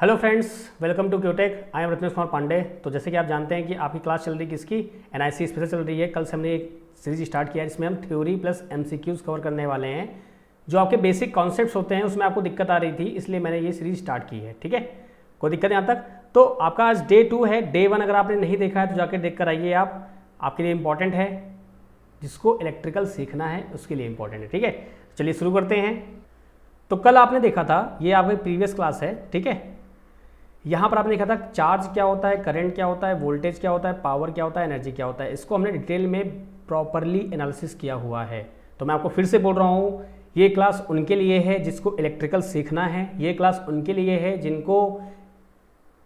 Hello friends, welcome to QTech. I am Ratnesh Kumar Pandey. तो जैसे कि आप जानते हैं कि आपकी क्लास चल रही है किसकी, एनआईसी स्पेशल चल रही है। कल से हमने एक सीरीज स्टार्ट किया है जिसमें हम थ्योरी प्लस एमसीक्यूज कवर करने वाले हैं। जो आपके बेसिक कॉन्सेप्ट्स होते हैं उसमें आपको दिक्कत आ रही थी, इसलिए मैंने ये सीरीज स्टार्ट की है। ठीक है, कोई दिक्कत यहाँ तक? तो आपका आज डे 2 है। डे 1 अगर आपने नहीं देखा है तो जाकर देख कर आइए आप, आपके लिए इंपॉर्टेंट है। जिसको इलेक्ट्रिकल सीखना है उसके लिए इंपॉर्टेंट है। ठीक है, चलिए शुरू करते हैं। तो कल आपने देखा था, ये आपकी प्रीवियस क्लास है। ठीक है, यहाँ पर आपने देखा था चार्ज क्या होता है, करंट क्या होता है, वोल्टेज क्या होता है, पावर क्या होता है, एनर्जी क्या होता है। इसको हमने डिटेल में प्रॉपरली एनालिसिस किया हुआ है। तो मैं आपको फिर से बोल रहा हूँ, ये क्लास उनके लिए है जिसको इलेक्ट्रिकल सीखना है। ये क्लास उनके लिए है जिनको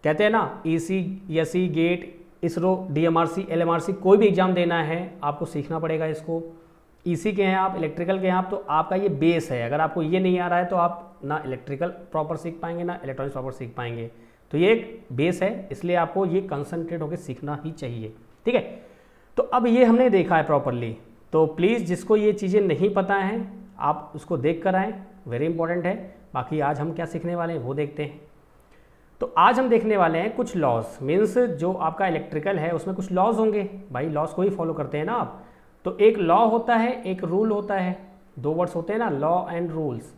कहते हैं ना EC, SE, GATE, ISRO, DMRC, LMRC, कोई भी एग्जाम देना है आपको सीखना पड़ेगा इसको। ईसी के हैं आप, इलेक्ट्रिकल के हैं आप, तो आपका ये बेस है। अगर आपको ये नहीं आ रहा है तो आप ना इलेक्ट्रिकल प्रॉपर सीख पाएंगे ना इलेक्ट्रॉनिक्स प्रॉपर सीख पाएंगे। तो ये एक बेस है, इसलिए आपको ये कंसंट्रेट होकर सीखना ही चाहिए। ठीक है, तो अब ये हमने देखा है प्रॉपरली। तो प्लीज़ जिसको ये चीज़ें नहीं पता हैं आप उसको देख कर आएँ, वेरी इंपॉर्टेंट है। बाकी आज हम क्या सीखने वाले हैं वो देखते हैं। तो आज हम देखने वाले हैं कुछ लॉज, मीन्स जो आपका इलेक्ट्रिकल है उसमें कुछ लॉज होंगे। भाई लॉज को ही फॉलो करते हैं ना आप। तो एक लॉ होता है, एक रूल होता है। दो वर्ड्स होते हैं ना, लॉ एंड रूल्स।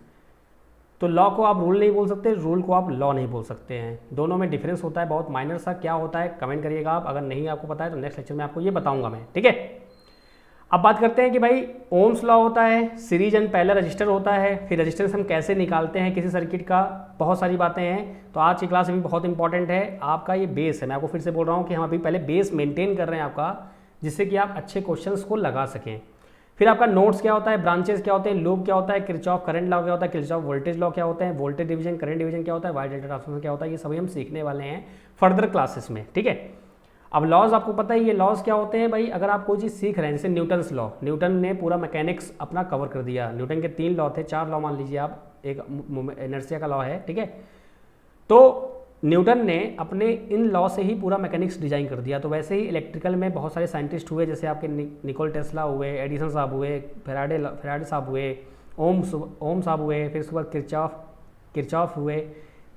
तो लॉ को आप रूल नहीं बोल सकते, रूल को आप लॉ नहीं बोल सकते हैं। दोनों में डिफरेंस होता है बहुत माइनर सा। क्या होता है कमेंट करिएगा आप, अगर नहीं आपको पता है तो नेक्स्ट लेक्चर में आपको ये बताऊंगा मैं। ठीक है, अब बात करते हैं कि भाई ओम्स लॉ होता है, सीरीज एंड पैरेलल रजिस्टर होता है, फिर रजिस्टेंस हम कैसे निकालते हैं किसी सर्किट का, बहुत सारी बातें हैं। तो आज की क्लास भी बहुत इंपॉर्टेंट है। आपका ये बेस है, मैं आपको फिर से बोल रहा हूँ कि हम अभी पहले बेस मेंटेन कर रहे हैं आपका, जिससे कि आप अच्छे क्वेश्चंस को लगा सकें। फिर आपका नोड्स क्या होता है, ब्रांचेस क्या होते हैं, लूप क्या होता है, किरचॉफ करंट लॉ क्या होता है, किरचॉफ वोल्टेज लॉ क्या होता है, वोल्टेज डिवीजन, करंट डिवीजन क्या होता है, वाई डेल्टा ट्रांसफॉर्मेशन क्या होता है, ये सभी हम सीखने वाले हैं फर्दर क्लासेस में। ठीक है, अब लॉज आपको पता है ये लॉज क्या होते हैं भाई। अगर आप कोई चीज़ सीख रहे हैं, जैसे न्यूटन्स लॉ, न्यूटन ने पूरा मैकेनिक्स अपना कवर कर दिया। न्यूटन के 3 लॉ थे, 4 लॉ मान लीजिए आप, एक इनर्शिया का लॉ है। ठीक है, तो न्यूटन ने अपने इन लॉ से ही पूरा मैकेनिक्स डिजाइन कर दिया। तो वैसे ही इलेक्ट्रिकल में बहुत सारे साइंटिस्ट हुए, जैसे आपके निकोल टेस्ला हुए, एडिसन साहब हुए, फेराडे साहब हुए, ओम साहब हुए, फिर उसके बाद किरचॉफ हुए।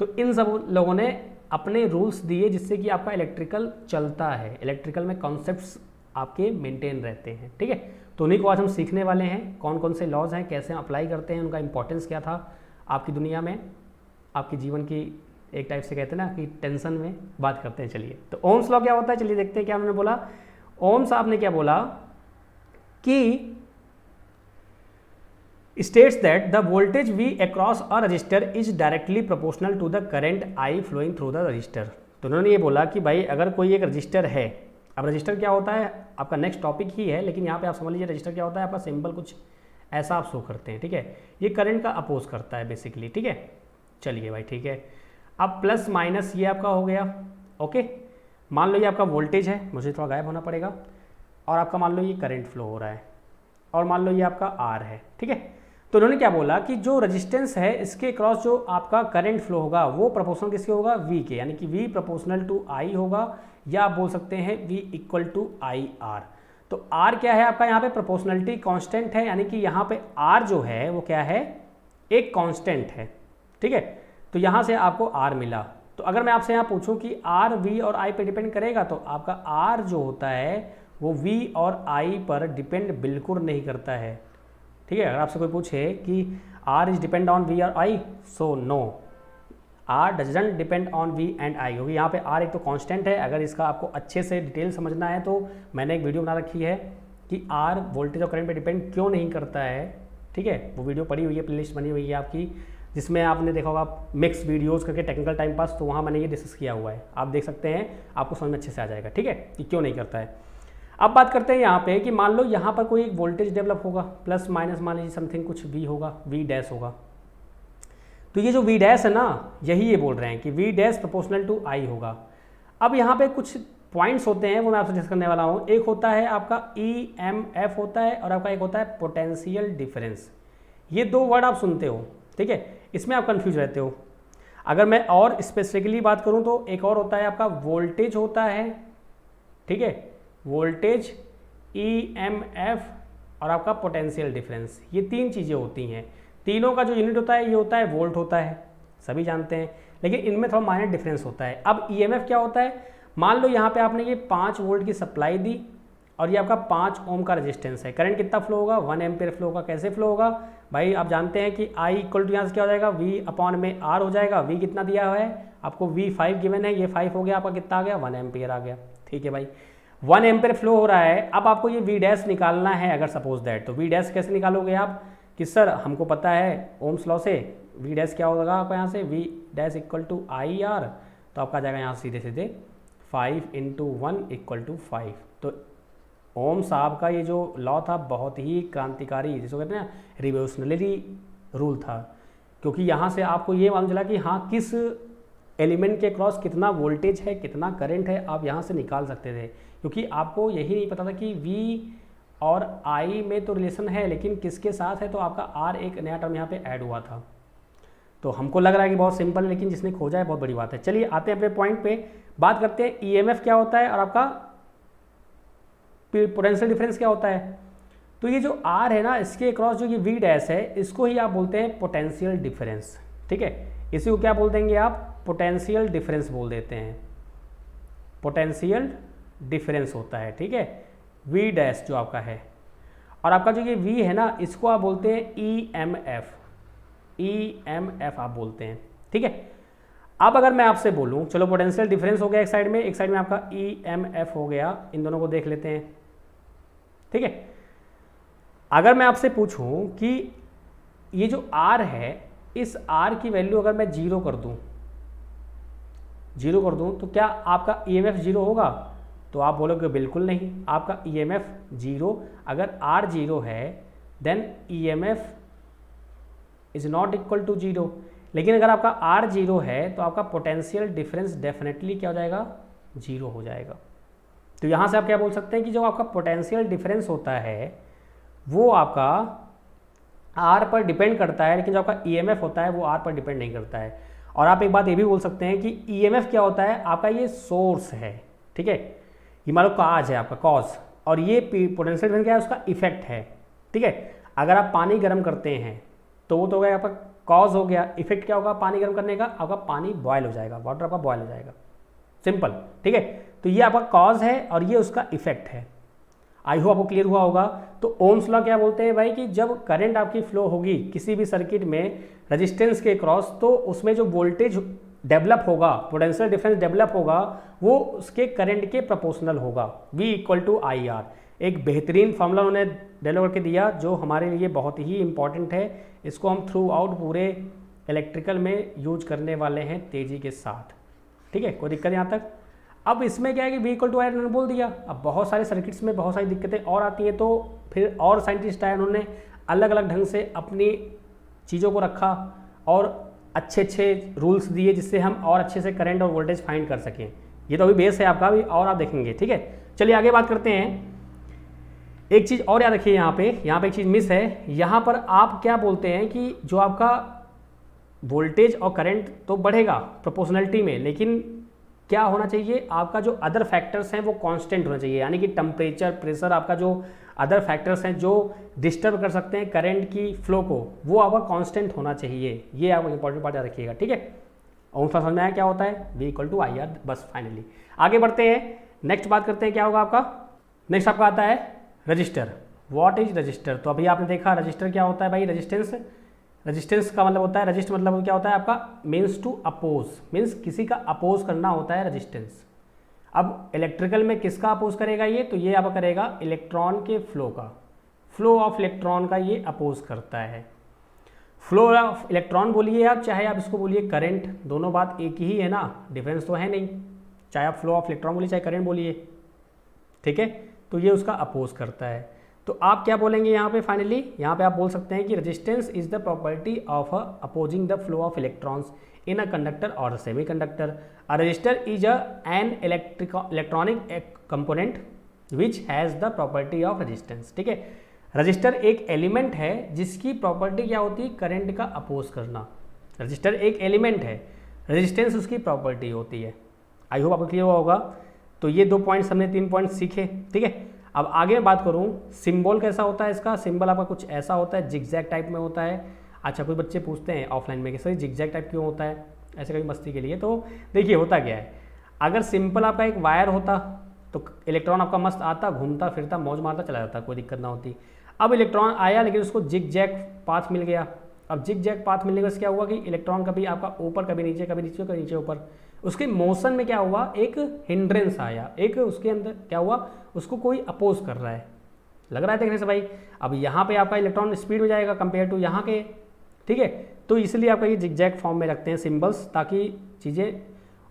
तो इन सब लोगों ने अपने रूल्स दिए जिससे कि आपका इलेक्ट्रिकल चलता है। इलेक्ट्रिकल में कॉन्सेप्ट्स आपके मेंटेन रहते हैं। ठीक है, तो उन्हीं को आज हम सीखने वाले हैं। कौन कौन से लॉज हैं, कैसे अप्लाई करते हैं, उनका इंपॉर्टेंस क्या था आपकी दुनिया में, आपकी जीवन की एक टाइप से कहते हैं ना कि टेंशन में बात करते हैं। चलिए, तो ओम्स लॉ क्या होता है, चलिए देखते हैं क्या उन्होंने बोला। ओम साहब ने क्या बोला कि states that the voltage V across a resistor is directly proportional to the current I flowing through the resistor। तो उन्होंने ये बोला कि भाई अगर कोई एक रजिस्टर है, अब रजिस्टर क्या होता है आपका नेक्स्ट टॉपिक ही है, लेकिन यहाँ पे आप समझ लीजिए रजिस्टर क्या होता है आपका सिंबल कुछ ऐसा आप शो करते हैं। ठीक है, ये करंट का अपोज करता है बेसिकली। ठीक है, चलिए भाई ठीक है। अब प्लस माइनस ये आपका हो गया। ओके, मान लो ये आपका वोल्टेज है, मुझे थोड़ा गायब होना पड़ेगा, और आपका मान लो ये करंट फ्लो हो रहा है, और मान लो ये आपका आर है। ठीक है, तो उन्होंने क्या बोला कि जो रेजिस्टेंस है इसके क्रॉस जो आपका करंट फ्लो होगा वो प्रोपोर्शनल किसके होगा, वी के, यानी कि वी प्रोपोर्शनल टू आई होगा, या आप बोल सकते हैं V equal to I R. तो आर क्या है आपका यहाँ पे प्रोपोर्शनलिटी कांस्टेंट है, यानी कि यहाँ पे आर जो है वो क्या है, एक कांस्टेंट है। ठीक है, तो यहाँ से आपको आर मिला। तो अगर मैं आपसे यहाँ पूछूं कि आर वी और आई पे डिपेंड करेगा, तो आपका आर जो होता है वो वी और आई पर डिपेंड बिल्कुल नहीं करता है। ठीक है, अगर आपसे कोई पूछे कि R is depend on V और I, so no, R doesn't depend on V and I, क्योंकि यहाँ पे आर एक तो कांस्टेंट है। अगर इसका आपको अच्छे से डिटेल समझना है तो मैंने एक वीडियो बना रखी है कि आर वोल्टेज और करंट पे डिपेंड क्यों नहीं करता है। ठीक है, वो वीडियो पड़ी हुई है, प्लेलिस्ट बनी हुई है आपकी, जिसमें आपने देखा होगा मिक्स वीडियोज़ करके टेक्निकल टाइम पास, तो वहाँ मैंने ये डिस्कस किया हुआ है, आप देख सकते हैं, आपको समझ में अच्छे से आ जाएगा। ठीक है, कि क्यों नहीं करता है। अब बात करते हैं यहाँ पे कि मान लो यहाँ पर कोई एक वोल्टेज डेवलप होगा, प्लस माइनस मान लीजिए समथिंग कुछ वी होगा, वी डैश होगा। तो ये जो वी डैश है ना, यही ये बोल रहे हैं कि वी डैश प्रोपोर्शनल टू आई होगा। अब यहाँ पे कुछ पॉइंट्स होते हैं वो मैं आपसे डिस्कस करने वाला हूँ। एक होता है आपका EMF होता है, और आपका एक होता है पोटेंशियल डिफरेंस। ये दो वर्ड आप सुनते हो, ठीक है, इसमें आप कंफ्यूज रहते हो। अगर मैं और स्पेसिफिकली बात करूँ तो एक और होता है आपका वोल्टेज होता है। ठीक है, वोल्टेज, EMF और आपका पोटेंशियल डिफरेंस, ये तीन चीज़ें होती हैं। तीनों का जो यूनिट होता है ये होता है वोल्ट होता है, सभी जानते हैं। लेकिन इनमें थोड़ा माइनर डिफरेंस होता है। अब ईएमएफ क्या होता है, मान लो यहाँ पे आपने ये 5 वोल्ट की सप्लाई दी और ये आपका 5 ओम का रेजिस्टेंस है, करंट कितना फ्लो होगा, 1 एम्पियर फ्लो होगा। कैसे फ्लो होगा भाई, आप जानते हैं कि I इक्वल टू यहाँ से क्या हो जाएगा, V अपॉन में R हो जाएगा। V कितना दिया हुआ है आपको, V 5 गिवन है, ये 5 हो गया आपका, कितना आ गया 1 एम्पियर आ गया। ठीक है भाई, 1 एम्पियर फ्लो हो रहा है। अब आपको ये V डैश निकालना है अगर सपोज दैट, तो V डैश कैसे निकालोगे आप कि सर हमको पता है ओम्स लॉ से V डैश क्या होगा आपका, यहाँ से V dash equal to IR, तो आपका आ जाएगा यहाँ सीधे सीधे 5 इंटू 1 इक्वल टू 5। तो ओम साहब का ये जो लॉ था बहुत ही क्रांतिकारी, जिसको कहते हैं ना रिवोल्यूशनरी रूल था, क्योंकि यहाँ से आपको ये मालूम चला कि हाँ किस एलिमेंट के क्रॉस कितना वोल्टेज है, कितना करंट है, आप यहाँ से निकाल सकते थे। क्योंकि आपको यही नहीं पता था कि V और I में तो रिलेशन है, लेकिन किसके साथ है, तो आपका R एक नया टर्म यहाँ पे ऐड हुआ था। तो हमको लग रहा है कि बहुत सिंपल है, लेकिन जिसने खोजा है बहुत बड़ी बात है। चलिए आते हैं अपने पॉइंट पे, बात करते हैं ईएमएफ क्या होता है और आपका पोटेंशियल डिफरेंस क्या होता है। तो ये जो R है ना, इसके अक्रॉस जो ये V डैश है, इसको ही आप बोलते हैं पोटेंशियल डिफरेंस। ठीक है, इसी को क्या बोल देंगे आप, पोटेंशियल डिफरेंस बोल देते हैं, पोटेंशियल डिफरेंस होता है। ठीक है, V डैश जो आपका है, और आपका जो ये V है ना, इसको आप बोलते हैं EMF, EMF आप बोलते हैं। ठीक है, अब अगर मैं आपसे बोलूं, चलो पोटेंशियल डिफरेंस हो गया एक साइड में आपका EMF हो गया, इन दोनों को देख लेते हैं। ठीक है, अगर मैं आपसे पूछूं कि ये जो R है, इस R की वैल्यू अगर मैं जीरो कर दूं, तो क्या आपका EMF जीरो होगा, तो आप बोलोगे बिल्कुल नहीं, आपका EMF जीरो, अगर R जीरो है then EMF is not equal to zero. लेकिन अगर आपका R जीरो है तो आपका पोटेंशियल डिफरेंस डेफिनेटली क्या हो जाएगा, जीरो हो जाएगा। तो यहाँ से आप क्या बोल सकते हैं कि जो आपका पोटेंशियल डिफरेंस होता है वो आपका R पर डिपेंड करता है, लेकिन जो आपका EMF होता है वो R पर डिपेंड नहीं करता है। और आप एक बात ये भी बोल सकते हैं कि EMF क्या होता है, आपका ये सोर्स है। ठीक है, ये मान लो काज है आपका कॉज, और ये पोटेंशियल डिफरेंस क्या है, उसका इफेक्ट है। ठीक है, अगर आप पानी गर्म करते हैं तो वो तो हो गया आपका कॉज हो गया, इफेक्ट क्या होगा पानी गर्म करने का, आपका पानी बॉयल हो जाएगा, वाटर आपका बॉयल हो जाएगा, सिंपल। ठीक है, तो ये आपका कॉज है और ये उसका इफेक्ट है। आई होप आपको क्लियर हुआ होगा। तो ओम्स लॉ क्या बोलते हैं भाई कि जब करंट आपकी फ्लो होगी किसी भी सर्किट में रेजिस्टेंस के क्रॉस, तो उसमें जो वोल्टेज डेवलप होगा, पोटेंशियल डिफरेंस डेवलप होगा, वो उसके करंट के प्रोपोर्शनल होगा, V इक्वल टू IR। एक बेहतरीन फॉर्मूला उन्होंने डेवलप करके दिया जो हमारे लिए बहुत ही इंपॉर्टेंट है। इसको हम थ्रू आउट पूरे इलेक्ट्रिकल में यूज करने वाले हैं तेज़ी के साथ। ठीक है, कोई दिक्कत यहाँ तक। अब इसमें क्या है कि V इक्वल टू IR उन्होंने बोल दिया। अब बहुत सारे सर्किट्स में बहुत सारी दिक्कतें और आती हैं, तो फिर और साइंटिस्ट आए, उन्होंने अलग अलग ढंग से अपनी चीज़ों को रखा और अच्छे अच्छे रूल्स दिए जिससे हम और अच्छे से करंट और वोल्टेज फाइंड कर सकें। ये तो अभी बेस है आपका, अभी और आप देखेंगे। ठीक है, चलिए आगे बात करते हैं। एक चीज़ और याद रखिए, यहाँ पे एक चीज़ मिस है। यहाँ पर आप क्या बोलते हैं कि जो आपका वोल्टेज और करंट तो बढ़ेगा प्रोपोर्शनलिटी में, लेकिन क्या होना चाहिए, आपका जो अदर फैक्टर्स हैं वो कांस्टेंट होना चाहिए। यानी कि टेम्परेचर, प्रेशर, आपका जो अदर फैक्टर्स हैं जो डिस्टर्ब कर सकते हैं करंट की फ्लो को, वो आपका कांस्टेंट होना चाहिए। ये आपको इंपॉर्टेंट पार्ट याद रखिएगा। ठीक है, और समझ में आया क्या होता है, V इक्वल टू IR। बस फाइनली आगे बढ़ते हैं, नेक्स्ट बात करते हैं क्या होगा आपका। नेक्स्ट आपका आता है रजिस्टर। What is register. तो अभी आपने देखा रजिस्टर क्या होता है भाई, रेजिस्टेंस का मतलब होता है, रजिस्ट मतलब क्या होता है आपका, मीन्स टू अपोज, मीन्स किसी का अपोज करना होता है रेजिस्टेंस। अब इलेक्ट्रिकल में किसका अपोज करेगा ये, तो ये आप करेगा इलेक्ट्रॉन के फ्लो का, फ्लो ऑफ इलेक्ट्रॉन का ये अपोज करता है। फ्लो ऑफ इलेक्ट्रॉन बोलिए आप, चाहे आप इसको बोलिए करंट, दोनों बात एक ही है ना, डिफरेंस तो है नहीं। चाहे आप फ्लो ऑफ इलेक्ट्रॉन बोलिए चाहे करंट बोलिए। ठीक है, तो ये उसका अपोज करता है। तो आप क्या बोलेंगे यहाँ पे फाइनली, यहाँ पे आप बोल सकते हैं कि resistance is the property of opposing the flow of electrons in a conductor और semiconductor. A resistor is an electronic component which has the property of resistance. ठीक है, रजिस्टर एक एलिमेंट है जिसकी प्रॉपर्टी क्या होती है, करंट का अपोज करना। रजिस्टर एक एलिमेंट है, रेजिस्टेंस उसकी प्रॉपर्टी होती है। आई होप आपको क्लियर हुआ होगा। तो ये 2 पॉइंट्स हमने 3 पॉइंट्स सीखे। ठीक है, अब आगे मैं बात करूं सिंबल कैसा होता है इसका। सिंबल आपका कुछ ऐसा होता है, जिगजैग टाइप में होता है। अच्छा, कोई बच्चे पूछते हैं ऑफलाइन में कि सर जिगजैग टाइप क्यों होता है, ऐसे कभी मस्ती के लिए। तो देखिए होता क्या है, अगर सिंपल आपका एक वायर होता तो इलेक्ट्रॉन आपका मस्त आता, घूमता फिरता, मौज मारता चला जाता, कोई दिक्कत ना होती। अब इलेक्ट्रॉन आया लेकिन उसको जिग जैग पाथ मिल गया। अब जिग जैग पाथ मिलने के बाद क्या हुआ कि इलेक्ट्रॉन कभी आपका ऊपर, कभी नीचे, कभी नीचे, कभी नीचे ऊपर, उसके मोशन में क्या हुआ, एक हिंड्रेंस आया, एक उसके अंदर क्या हुआ, उसको कोई अपोज कर रहा है। लग रहा है देखने से भाई। अब यहाँ पे आपका इलेक्ट्रॉन स्पीड में जाएगा कंपेयर टू यहाँ के, ठीक है। तो इसलिए आपका ये जिगजैग फॉर्म में रखते हैं सिंबल्स, ताकि चीज़ें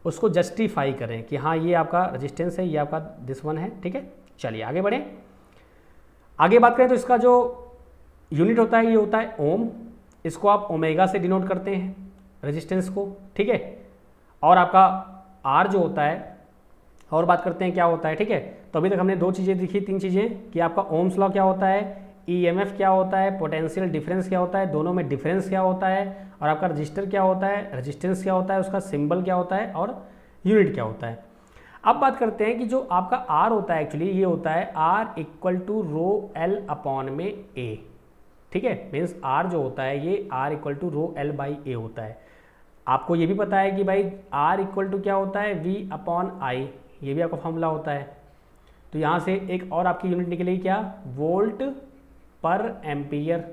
उसको जस्टिफाई करें कि हाँ ये आपका रेजिस्टेंस है, ये आपका दिस वन है, ठीक है। चलिए आगे बढ़ें। आगे बात करें तो इसका जो यूनिट होता है ये होता है ओम। इसको आप ओमेगा से डिनोट करते हैं रेजिस्टेंस को, ठीक है। और आपका आर जो होता है, और बात करते हैं क्या होता है, ठीक है। तो अभी तक हमने दो चीज़ें देखी, तीन चीज़ें, कि आपका ओम्स लॉ क्या होता है, ईएमएफ क्या होता है, पोटेंशियल डिफरेंस क्या होता है, दोनों में डिफरेंस क्या होता है, और आपका रजिस्टर क्या होता है, रेजिस्टेंस क्या होता है, उसका सिंबल क्या होता है, और यूनिट क्या होता है। अब बात करते हैं कि जो आपका आर होता है एक्चुअली ये होता है R equal to rho L upon में ए, ठीक है। मीन्स आर जो होता है ये R equal to rho L by A होता है। आपको ये भी पता है कि भाई आर इक्वल टू क्या होता है, वी अपॉन आई, ये भी आपका फॉर्मूला होता है। तो यहाँ से एक और आपकी यूनिट निकलेगी क्या, वोल्ट पर एम्पियर।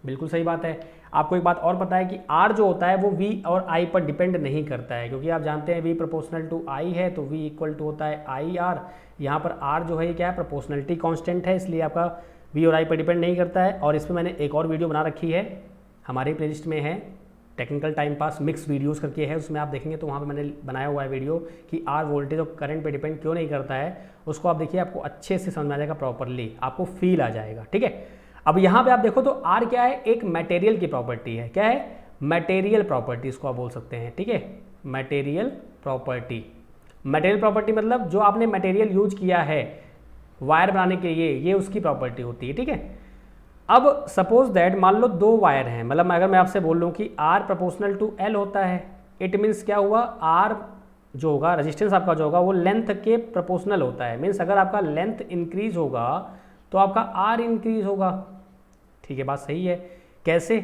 बिल्कुल सही बात है। आपको एक बात और पता है कि R जो होता है वो V और I पर डिपेंड नहीं करता है, क्योंकि आप जानते हैं V प्रोपोर्शनल टू I है, तो V इक्वल टू होता है IR। यहाँ पर R जो है ये क्या है, प्रोपोर्शनलिटी कांस्टेंट है, इसलिए आपका V और I पर डिपेंड नहीं करता है। और इस पर मैंने एक और वीडियो बना रखी है, हमारी प्लेलिस्ट में है, technical time pass mix videos करके है, उसमें आप देखेंगे तो वहाँ पे मैंने बनाया हुआ है वीडियो कि आर वोल्टेज और करंट पे डिपेंड क्यों नहीं करता है। उसको आप देखिए, आपको अच्छे से समझ में आ जाएगा, प्रॉपरली आपको फील आ जाएगा, ठीक है। अब यहाँ पे आप देखो तो आर क्या है, एक मटेरियल की प्रॉपर्टी है। क्या है, मटेरियल प्रॉपर्टी इसको आप बोल सकते हैं, ठीक है। मटेरियल प्रॉपर्टी, मटेरियल प्रॉपर्टी मतलब जो आपने मटेरियल यूज किया है वायर बनाने के लिए, ये उसकी प्रॉपर्टी होती है, ठीक है। अब सपोज दैट मान लो दो वायर हैं, मतलब अगर मैं आपसे बोल लूँ कि R प्रोपोर्शनल टू L होता है, इट मीन्स क्या हुआ, R जो होगा, रेजिस्टेंस आपका जो होगा वो लेंथ के प्रोपोर्शनल होता है। मीन्स अगर आपका लेंथ इंक्रीज होगा तो आपका R इंक्रीज होगा, ठीक है। बात सही है। कैसे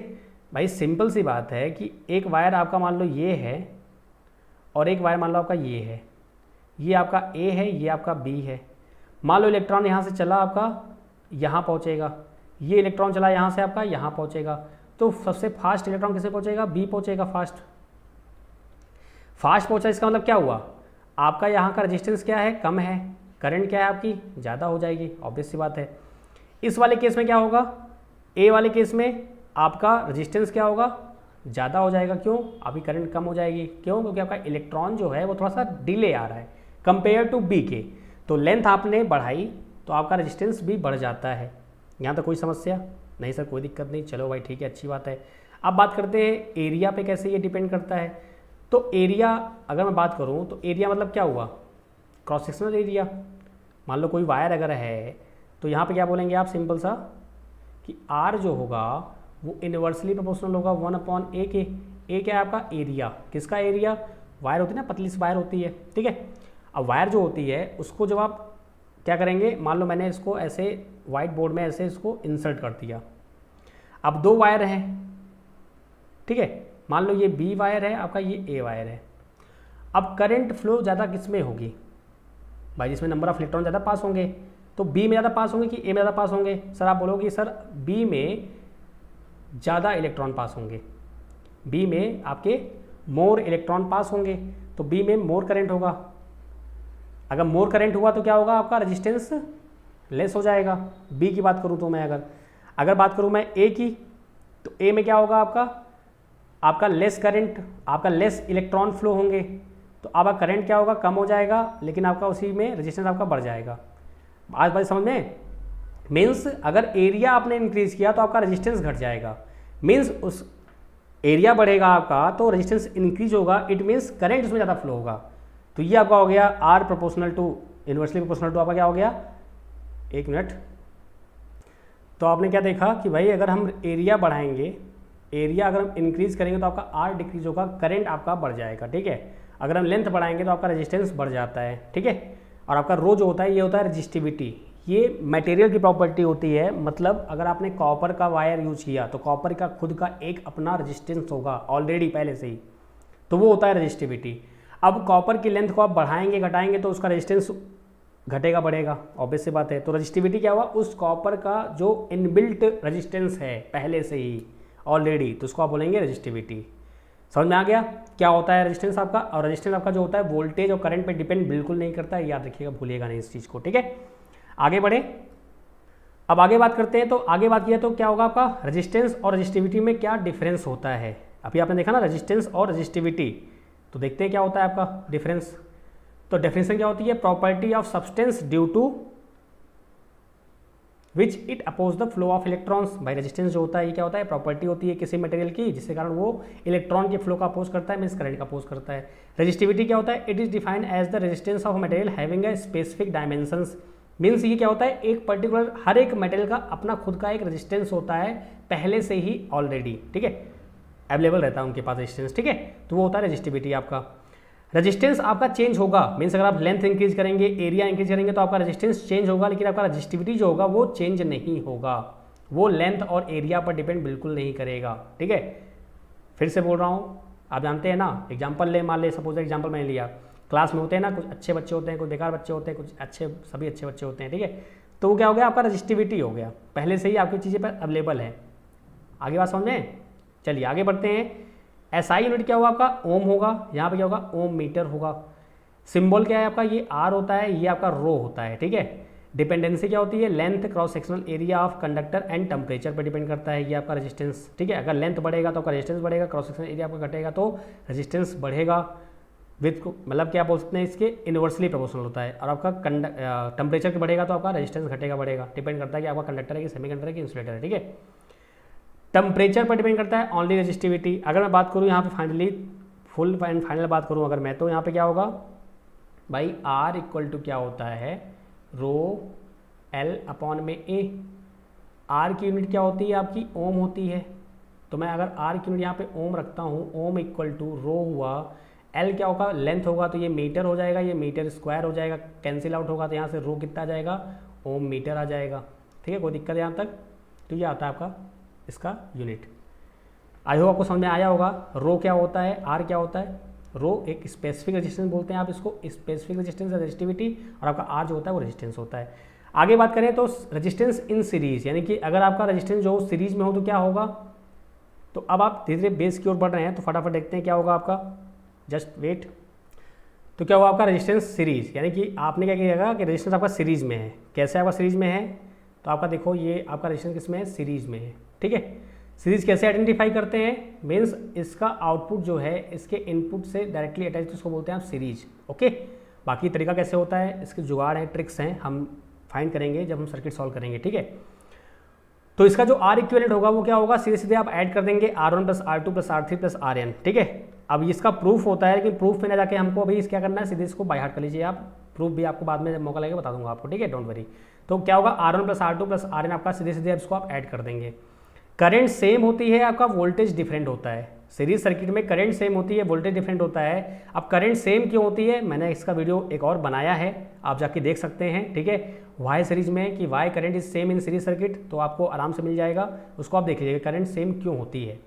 भाई, सिंपल सी बात है कि एक वायर आपका मान लो ये है और एक वायर मान लो आपका ये है, ये आपका A है, ये आपका B है। मान लो इलेक्ट्रॉन यहाँ से चला आपका यहाँ पहुँचेगा, ये इलेक्ट्रॉन चला यहाँ से आपका यहाँ पहुँचेगा, तो सबसे फास्ट इलेक्ट्रॉन किसे पहुँचेगा, बी पहुँचेगा फास्ट। फास्ट पहुँचा इसका मतलब क्या हुआ, आपका यहाँ का रेजिस्टेंस क्या है, कम है, करंट क्या है आपकी ज़्यादा हो जाएगी, ऑब्वियस सी बात है। इस वाले केस में क्या होगा, ए वाले केस में आपका रेजिस्टेंस क्या होगा, ज़्यादा हो जाएगा। क्यों, अभी करंट कम हो जाएगी। क्यों, क्योंकि आपका इलेक्ट्रॉन जो है वो थोड़ा सा डिले आ रहा है कंपेयर टू बी के। तो लेंथ आपने बढ़ाई तो आपका रेजिस्टेंस भी बढ़ जाता है। यहाँ तो कोई समस्या नहीं सर, कोई दिक्कत नहीं, चलो भाई ठीक है, अच्छी बात है। अब बात करते हैं एरिया पे, कैसे ये डिपेंड करता है। तो एरिया अगर मैं बात करूँ तो एरिया मतलब क्या हुआ, क्रॉस सेक्शनल एरिया। मान लो कोई वायर अगर है तो यहाँ पे क्या बोलेंगे आप, सिंपल सा कि R जो होगा वो इनवर्सली प्रोपोर्शनल होगा 1/A के। ए क्या है आपका एरिया, किसका एरिया, वायर होती है ना, पतली सी वायर होती है, ठीक है। अब वायर जो होती है उसको जब आप क्या करेंगे, मान लो मैंने इसको ऐसे वाइट बोर्ड में ऐसे इसको इंसर्ट कर दिया। अब दो वायर हैं, ठीक है, मान लो ये बी वायर है आपका, ये ए वायर है। अब करंट फ्लो ज़्यादा किस में होगी भाई, जिसमें नंबर ऑफ इलेक्ट्रॉन ज़्यादा पास होंगे, तो बी में ज़्यादा पास होंगे कि ए में ज़्यादा पास होंगे। सर आप बोलोगे सर बी में ज़्यादा इलेक्ट्रॉन पास होंगे, बी में आपके मोर इलेक्ट्रॉन पास होंगे, तो बी में मोर करंट होगा। अगर मोर करंट हुआ तो क्या होगा, आपका रेजिस्टेंस लेस हो जाएगा। बी की बात करूं तो मैं अगर बात करूं मैं ए की, तो ए में क्या होगा, आपका लेस करंट, आपका लेस इलेक्ट्रॉन फ्लो होंगे, तो आपका करंट क्या होगा, कम हो जाएगा, लेकिन आपका उसी में रेजिस्टेंस आपका बढ़ जाएगा। आज बात समझ में, मीन्स अगर एरिया आपने इंक्रीज किया तो आपका रेजिस्टेंस घट जाएगा। मीन्स उस एरिया बढ़ेगा आपका तो रेजिस्टेंस इंक्रीज होगा, इट मीन्स करंट उसमें ज़्यादा फ्लो होगा। तो ये आपका हो गया R proportional to inversely proportional to आपका क्या हो गया, एक मिनट। तो आपने क्या देखा कि भाई अगर हम एरिया बढ़ाएंगे, एरिया अगर हम इंक्रीज करेंगे तो आपका आर डिक्रीज होगा, करंट आपका बढ़ जाएगा, ठीक है। अगर हम लेंथ बढ़ाएंगे तो आपका रेजिस्टेंस बढ़ जाता है, ठीक है। और आपका रो जो होता है ये होता है रेजिस्टिविटी, ये मटेरियल की प्रॉपर्टी होती है। मतलब अगर आपने कॉपर का वायर यूज किया तो कॉपर का खुद का एक अपना रेजिस्टेंस होगा ऑलरेडी पहले से ही, तो वो होता है रजिस्टिविटी। अब कॉपर की लेंथ को आप बढ़ाएंगे घटाएंगे तो उसका रेजिस्टेंस घटेगा बढ़ेगा, ऑब्वियस सी बात है। तो रजिस्टिविटी क्या हुआ, उस कॉपर का जो इनबिल्ट रेजिस्टेंस है पहले से ही ऑलरेडी, तो उसको आप बोलेंगे रजिस्टिविटी। समझ में आ गया क्या होता है रेजिस्टेंस आपका। और रेजिस्टेंस आपका जो होता है वोल्टेज और करंट पे डिपेंड बिल्कुल नहीं करता है, याद रखिएगा, भूलिएगा नहीं इस चीज़ को, ठीक है। आगे बढ़े, अब आगे बात करते हैं। तो आगे बात किया तो क्या होगा आपका, रेजिस्टेंस और रजिस्टिविटी में क्या डिफरेंस होता है। अभी आपने देखा ना रेजिस्टेंस और रजिस्टिविटी, तो देखते हैं क्या होता है आपका डिफरेंस। तो डेफिनेशन क्या होती है, property of substance due to which it oppose the flow of electrons. भाई रेजिस्टेंस जो होता है ये क्या होता है, प्रॉपर्टी होती है किसी मटेरियल की जिसके कारण वो इलेक्ट्रॉन के फ्लो का अपोज करता है, मीन्स करंट का अपोज करता है। रजिस्टिविटी क्या होता है, it is defined as the resistance of material having a specific dimensions. Means ये क्या होता है, एक पर्टिकुलर हर एक मटेरियल का अपना खुद का एक रेजिस्टेंस होता है पहले से ही ऑलरेडी, ठीक है, अवेलेबल रहता है उनके पास रेजिस्टेंस, ठीक है। तो वो होता है रजिस्टिविटी आपका। रेजिस्टेंस आपका चेंज होगा, मीन्स अगर आप लेंथ इंक्रीज करेंगे, एरिया इंक्रीज करेंगे तो आपका रेजिस्टेंस चेंज होगा, लेकिन आपका रजिस्टिविटी जो होगा वो चेंज नहीं होगा, वो लेंथ और एरिया पर डिपेंड बिल्कुल नहीं करेगा, ठीक है। फिर से बोल रहा हूँ, आप जानते हैं ना, एग्जाम्पल ले, मान ले, सपोज एग्जाम्पल मैंने लिया, क्लास में होते हैं ना, कुछ अच्छे बच्चे होते हैं, कुछ बेकार बच्चे होते हैं, कुछ अच्छे, सभी अच्छे बच्चे होते हैं, ठीक है। तो वो क्या हो गया, आपका रजिस्टिविटी हो गया, पहले से ही आपकी चीज़ें पर अवेलेबल है। आगे बात समझ में, चलिए आगे बढ़ते हैं। एसआई यूनिट क्या होगा आपका, ओम होगा, यहाँ पे क्या होगा, ओम मीटर होगा। सिंबल क्या है आपका, ये आर होता है, ये आपका रो होता है, ठीक है। डिपेंडेंसी क्या होती है, length cross sectional area of conductor and temperature पर डिपेंड करता है, ये आपका रेजिस्टेंस, ठीक है। अगर लेंथ बढ़ेगा तो आपका रेजिस्टेंस बढ़ेगा, क्रॉस सेक्शनल एरिया आपका घटेगा तो रेजिस्टेंस बढ़ेगा। विथ मतलब क्या बोल सकते हैं, इसके इन्वर्सली प्रोपोर्शनल होता है। और आपका टेम्परेचर बढ़ेगा तो आपका रेजिस्टेंस घटेगा बढ़ेगा, डिपेंड करता है कि आपका कंडक्टर है कि सेमीकंडक्टर है कि इंसुलेटर है, ठीक है। टेम्परेचर पर डिपेंड करता है ओनली रजिस्टिविटी। अगर मैं बात करूँ यहाँ पे फाइनली फुल एंड फाइनल बात करूँ अगर मैं, तो यहाँ पे क्या होगा भाई, आर इक्वल टू क्या होता है, रो एल अपॉन में ए। आर की यूनिट क्या होती है आपकी, ओम होती है। तो मैं अगर आर की यूनिट यहाँ पे ओम रखता हूँ, ओम इक्वल टू रो हुआ, एल क्या होगा, लेंथ होगा, तो ये मीटर हो जाएगा, ये मीटर स्क्वायर हो जाएगा, कैंसिल आउट होगा, तो यहाँ से रो कितना आ जाएगा, ओम मीटर आ जाएगा, ठीक है। कोई दिक्कत यहाँ तक, तो ये आता है आपका इसका यूनिट। आई होप आपको समझ में आया होगा। रो क्या होता है, आर क्या होता है, रो एक स्पेसिफिक रेजिस्टेंस बोलते हैं आप इसको, स्पेसिफिक रेजिस्टेंस रजिस्टिविटी, और आपका आर जो होता है वो रेजिस्टेंस होता है। आगे बात करें तो रेजिस्टेंस इन सीरीज, यानी कि अगर आपका रेजिस्टेंस जो सीरीज में हो तो क्या होगा। तो अब आप धीरे धीरे बेस की ओर बढ़ रहे हैं, तो फटाफट देखते हैं क्या होगा आपका, जस्ट वेट। तो क्या हुआ आपका रेजिस्टेंस सीरीज, यानी कि आपने क्या किया कि रेजिस्टेंस आपका सीरीज में है। कैसे आपका सीरीज में है, तो आपका देखो ये आपका रेजिस्टेंस किस में है, सीरीज में है, ठीक है। सीरीज कैसे आइडेंटिफाई करते हैं, मीन्स इसका आउटपुट जो है इसके इनपुट से डायरेक्टली अटैच, तो उसको बोलते हैं आप सीरीज, ओके। बाकी तरीका कैसे होता है, इसके जुगाड़ हैं, ट्रिक्स हैं, हम फाइंड करेंगे जब हम सर्किट सॉल्व करेंगे, ठीक है। तो इसका जो आर इक्विवेलेंट होगा वो क्या होगा, सीधे सीधे आप ऐड कर देंगे R1 plus R2 plus R3 plus RN, ठीक है। अब इसका प्रूफ होता है, लेकिन प्रूफ में ना जाके हमको अभी क्या करना है, सीधे इसको बाय हार्ट कर लीजिए आप। प्रूफ भी आपको बाद में मौका लगेगा बता दूंगा आपको, ठीक है, डोंट वरी। तो क्या होगा, R1 plus R2 plus RN आपका सीधे सीधे इसको आप ऐड कर देंगे। करंट सेम होती है, आपका वोल्टेज डिफरेंट होता है। सीरीज सर्किट में करंट सेम होती है, वोल्टेज डिफरेंट होता है। अब करंट सेम क्यों होती है, मैंने इसका वीडियो एक और बनाया है, आप जाके देख सकते हैं, ठीक है। वाई सीरीज में कि why current is same in series circuit, तो आपको आराम से मिल जाएगा, उसको आप देख लीजिएगा करंट सेम क्यों होती है।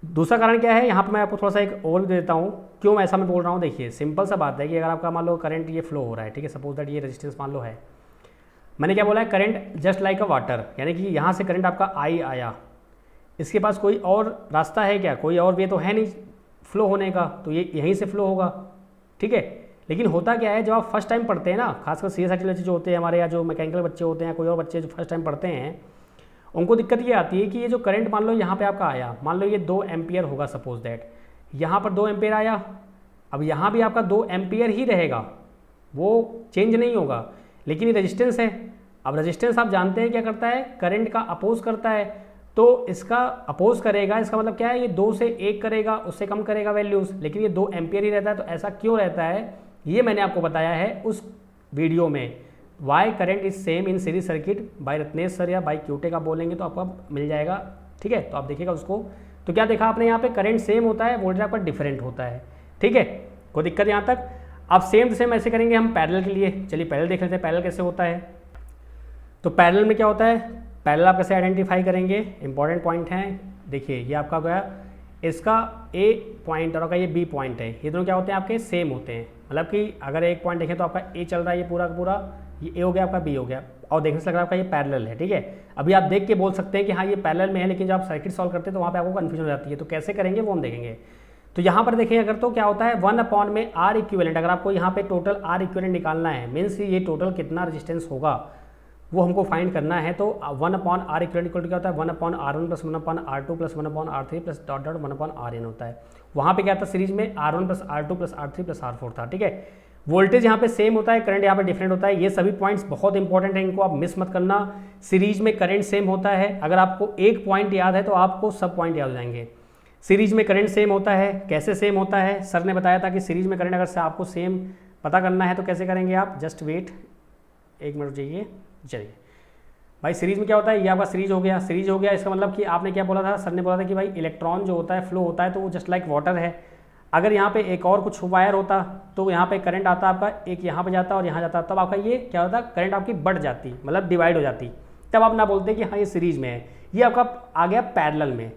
दूसरा कारण क्या है, यहाँ पर मैं आपको थोड़ा सा एक ओवर देता हूँ क्यों ऐसा मैं बोल रहा हूँ। देखिए सिंपल सा बात है कि अगर आपका मान लो करंट ये फ्लो हो रहा है, ठीक है, सपोज दैट ये रेजिस्टेंस मान लो है, मैंने क्या बोला है, करंट जस्ट लाइक अ वाटर, यानी कि यहाँ से करंट आपका आई आया, इसके पास कोई और रास्ता है क्या, कोई और वे तो है नहीं फ्लो होने का, तो ये यहीं से फ्लो होगा, ठीक है। लेकिन होता क्या है, जब आप फर्स्ट टाइम पढ़ते हैं ना, खासकर CSIT बच्चे जो होते हैं हमारे, या जो मैकेनिकल बच्चे होते हैं, कोई और बच्चे जो फर्स्ट टाइम पढ़ते हैं, उनको दिक्कत ये आती है कि ये जो करंट मान लो यहाँ पे आपका आया, मान लो ये 2 एम्पियर होगा, सपोज दैट यहाँ पर 2 एम्पियर आया, अब यहाँ भी आपका 2 एम्पियर ही रहेगा, वो चेंज नहीं होगा, लेकिन ये रेजिस्टेंस है। अब रेजिस्टेंस आप जानते हैं क्या करता है, करंट का अपोज करता है, तो इसका अपोज करेगा, इसका मतलब क्या है, ये 2 से 1 करेगा, उससे कम करेगा वैल्यूज़, लेकिन ये 2 एम्पियर ही रहता है। तो ऐसा क्यों रहता है, ये मैंने आपको बताया है उस वीडियो में, why current is same in series circuit, by Ratnesh sir या बाय क्यूटे का बोलेंगे तो आपको मिल जाएगा, ठीक है। तो आप देखिएगा उसको। तो क्या देखा आपने, यहाँ पे करंट सेम होता है, वोल्टेज आपका डिफरेंट होता है, ठीक है, कोई दिक्कत यहाँ तक। अब सेम टू सेम ऐसे करेंगे हम पैरेलल के लिए। चलिए पैरेलल देख लेते हैं, पैरेलल कैसे होता है। तो पैरेलल में क्या होता है, पैरेलल आप कैसे आइडेंटिफाई करेंगे, इंपॉर्टेंट पॉइंट है। देखिए ये आपका गया इसका ए पॉइंट और आपका ये बी पॉइंट है, ये दोनों क्या होते हैं आपके सेम होते हैं। मतलब कि अगर एक पॉइंट देखें तो आपका ए चल रहा है, ये पूरा का पूरा, ये ए हो गया आपका, बी हो गया, और देखने से लग रहा है आपका ये पैरेलल है। ठीक है, अभी आप देख के बोल सकते हैं कि हाँ ये पैरेलल में है, लेकिन जब आप सर्किट सॉल्व करते हैं तो वहाँ पे आपको कन्फ्यूजन हो जाती है। तो कैसे करेंगे वो हम देखेंगे। तो यहाँ पर देखें अगर, तो क्या होता है 1 में आर इक्विवेलेंट, अगर आपको यहाँ पे टोटल आर इक्विवेलेंट निकालना है, मीन्स ये टोटल कितना रेजिस्टेंस होगा वो हमको फाइंड करना है। तो 1/r इक्वल टू क्या होता है 1/r1 plus 1/r2 plus 1/r3 plus dot dot 1/rn होता है। वहाँ पे क्या था सीरीज में r1 plus r2 plus r3 plus r4 था। ठीक है, वोल्टेज यहाँ पे सेम होता है, करंट यहाँ पे डिफरेंट होता है। ये सभी पॉइंट्स बहुत इंपॉर्टेंट है, इनको आप मिस मत करना। सीरीज में करंट सेम होता है, अगर आपको एक पॉइंट याद है तो आपको सब पॉइंट याद हो जाएंगे। सीरीज में करंट सेम होता है, कैसे सेम होता है, सर ने बताया था कि सीरीज में करंट अगर से आपको सेम पता करना है तो कैसे करेंगे आप, जस्ट वेट एक मिनट जाइए। चलिए भाई, सीरीज में क्या होता है, ये आपका सीरीज हो गया। सीरीज हो गया इसका मतलब कि आपने क्या बोला था, सर ने बोला था कि भाई इलेक्ट्रॉन जो होता है फ्लो होता है तो वो जस्ट लाइक वाटर है। अगर यहाँ पे एक और कुछ वायर होता तो यहाँ पे करंट आता आपका, एक यहाँ पे जाता और यहाँ जाता, तब आपका ये क्या होता, करंट आपकी बढ़ जाती, मतलब डिवाइड हो जाती। तब आप ना बोलते कि हाँ ये सीरीज में है, ये आपका आ गया पैरेलल में।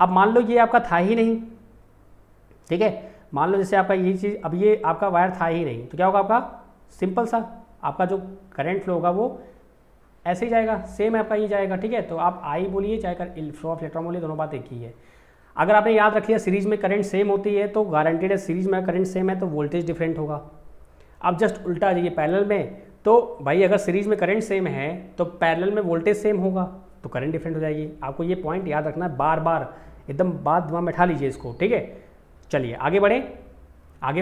अब मान लो ये आपका था ही नहीं, ठीक है, मान लो जैसे आपका ये चीज़, अब ये आपका वायर था ही नहीं, तो क्या होगा आपका, सिंपल सा आपका जो करंट फ्लो होगा वो ऐसे ही जाएगा, सेम आपका ये जाएगा। ठीक है, तो आप आई बोलिए चाहे फ्लो ऑफ इलेक्ट्रॉन बोलिए, दोनों बात एक ही है। अगर आपने याद रख लिया सीरीज में करंट सेम होती है तो गारंटेड है, सीरीज में करंट सेम है तो वोल्टेज डिफरेंट होगा। अब जस्ट उल्टा आ जाइए पैरेलल में, तो भाई अगर सीरीज में करंट सेम है तो पैरेलल में वोल्टेज सेम होगा तो करंट डिफरेंट हो जाएगी। आपको ये पॉइंट याद रखना है, बार बार एकदम बात दिमाग में बैठा लीजिए इसको। ठीक है, चलिए आगे